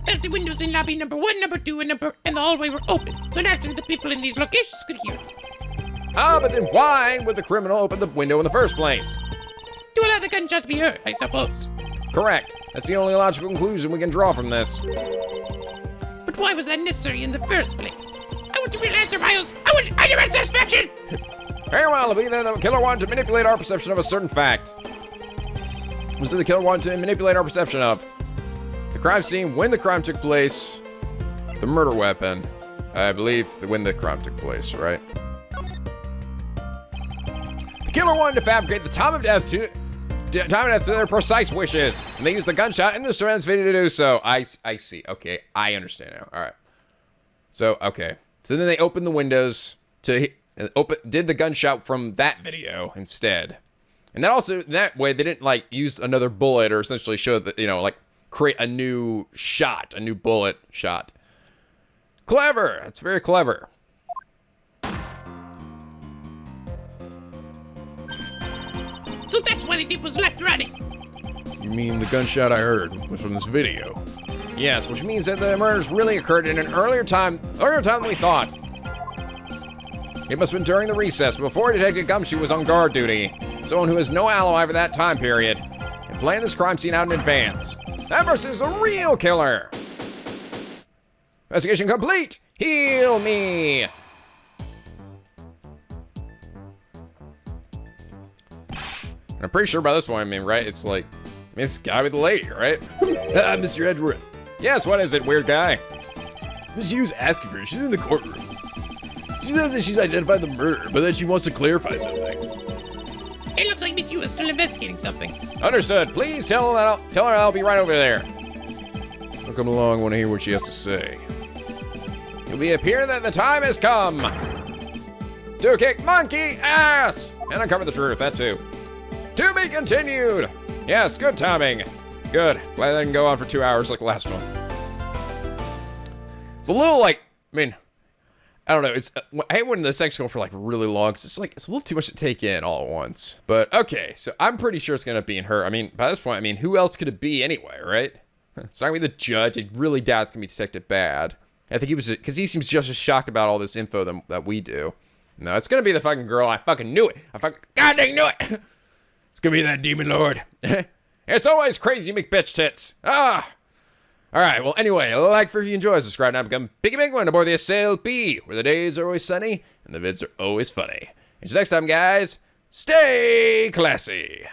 And the windows in lobby number 1, number 2, and the hallway were open. So naturally, the people in these locations could hear it. Ah, but then why would the criminal open the window in the first place? To allow the gunshot to be heard, I suppose. Correct. That's the only logical conclusion we can draw from this. But why was that necessary in the first place? I want a real answer, Miles. I demand satisfaction. Very well, it'll be that the killer wanted to manipulate our perception of a certain fact. Was it the killer wanted to manipulate our perception of the crime scene when the crime took place, the murder weapon, I believe when the crime took place, right? The killer wanted to fabricate the time of death to their precise wishes, and they used the gunshot in the surveillance video to do so. I see. Okay, I understand now. All right. So, okay. So then they opened the windows to did the gunshot from that video instead. And that also, that way, they didn't, like, use another bullet or essentially show that, you know, like, create a new shot, a new bullet shot. Clever! That's very clever. So that's why the tip was left running. You mean the gunshot I heard was from this video? Yes, which means that the murders really occurred in an earlier time than we thought. It must have been during the recess, before Detective Gumshoe was on guard duty. Someone who has no alibi for that time period, and planned this crime scene out in advance. That person is the real killer! Investigation complete! Heal me! I'm pretty sure by this point, I mean, right? It's like, it's gotta be the lady, right? Mr. Edgeworth. Yes, what is it, weird guy? Miss Yu's asking for her. She's in the courtroom. She says that she's identified the murderer, but that she wants to clarify something. It looks like Miss Yu is still investigating something. Understood. Please tell her I'll be right over there. I'll come along, want to hear what she has to say. It'll be appear that the time has come to kick monkey ass and uncover the truth. That too. To be continued. Yes, good timing. Good. Glad that didn't go on for 2 hours like the last one. It's a little like, I mean, I don't know. It's I hate when the sections go for like really long. Cause it's like it's a little too much to take in all at once. But okay, so I'm pretty sure it's gonna be in her. I mean, by this point, I mean, who else could it be anyway, right? It's not gonna be the judge. I really doubt it's gonna be Detective Bad. I think he was because he seems just as shocked about all this info that we do. No, it's gonna be the fucking girl. I fucking knew it. I fucking goddamn knew it. It's gonna be that demon lord. It's always crazy McBitch tits. Ah. All right, well, anyway, like for if you enjoy, subscribe now, become Biggie Big One aboard the SLP, where the days are always sunny and the vids are always funny. Until next time, guys, stay classy.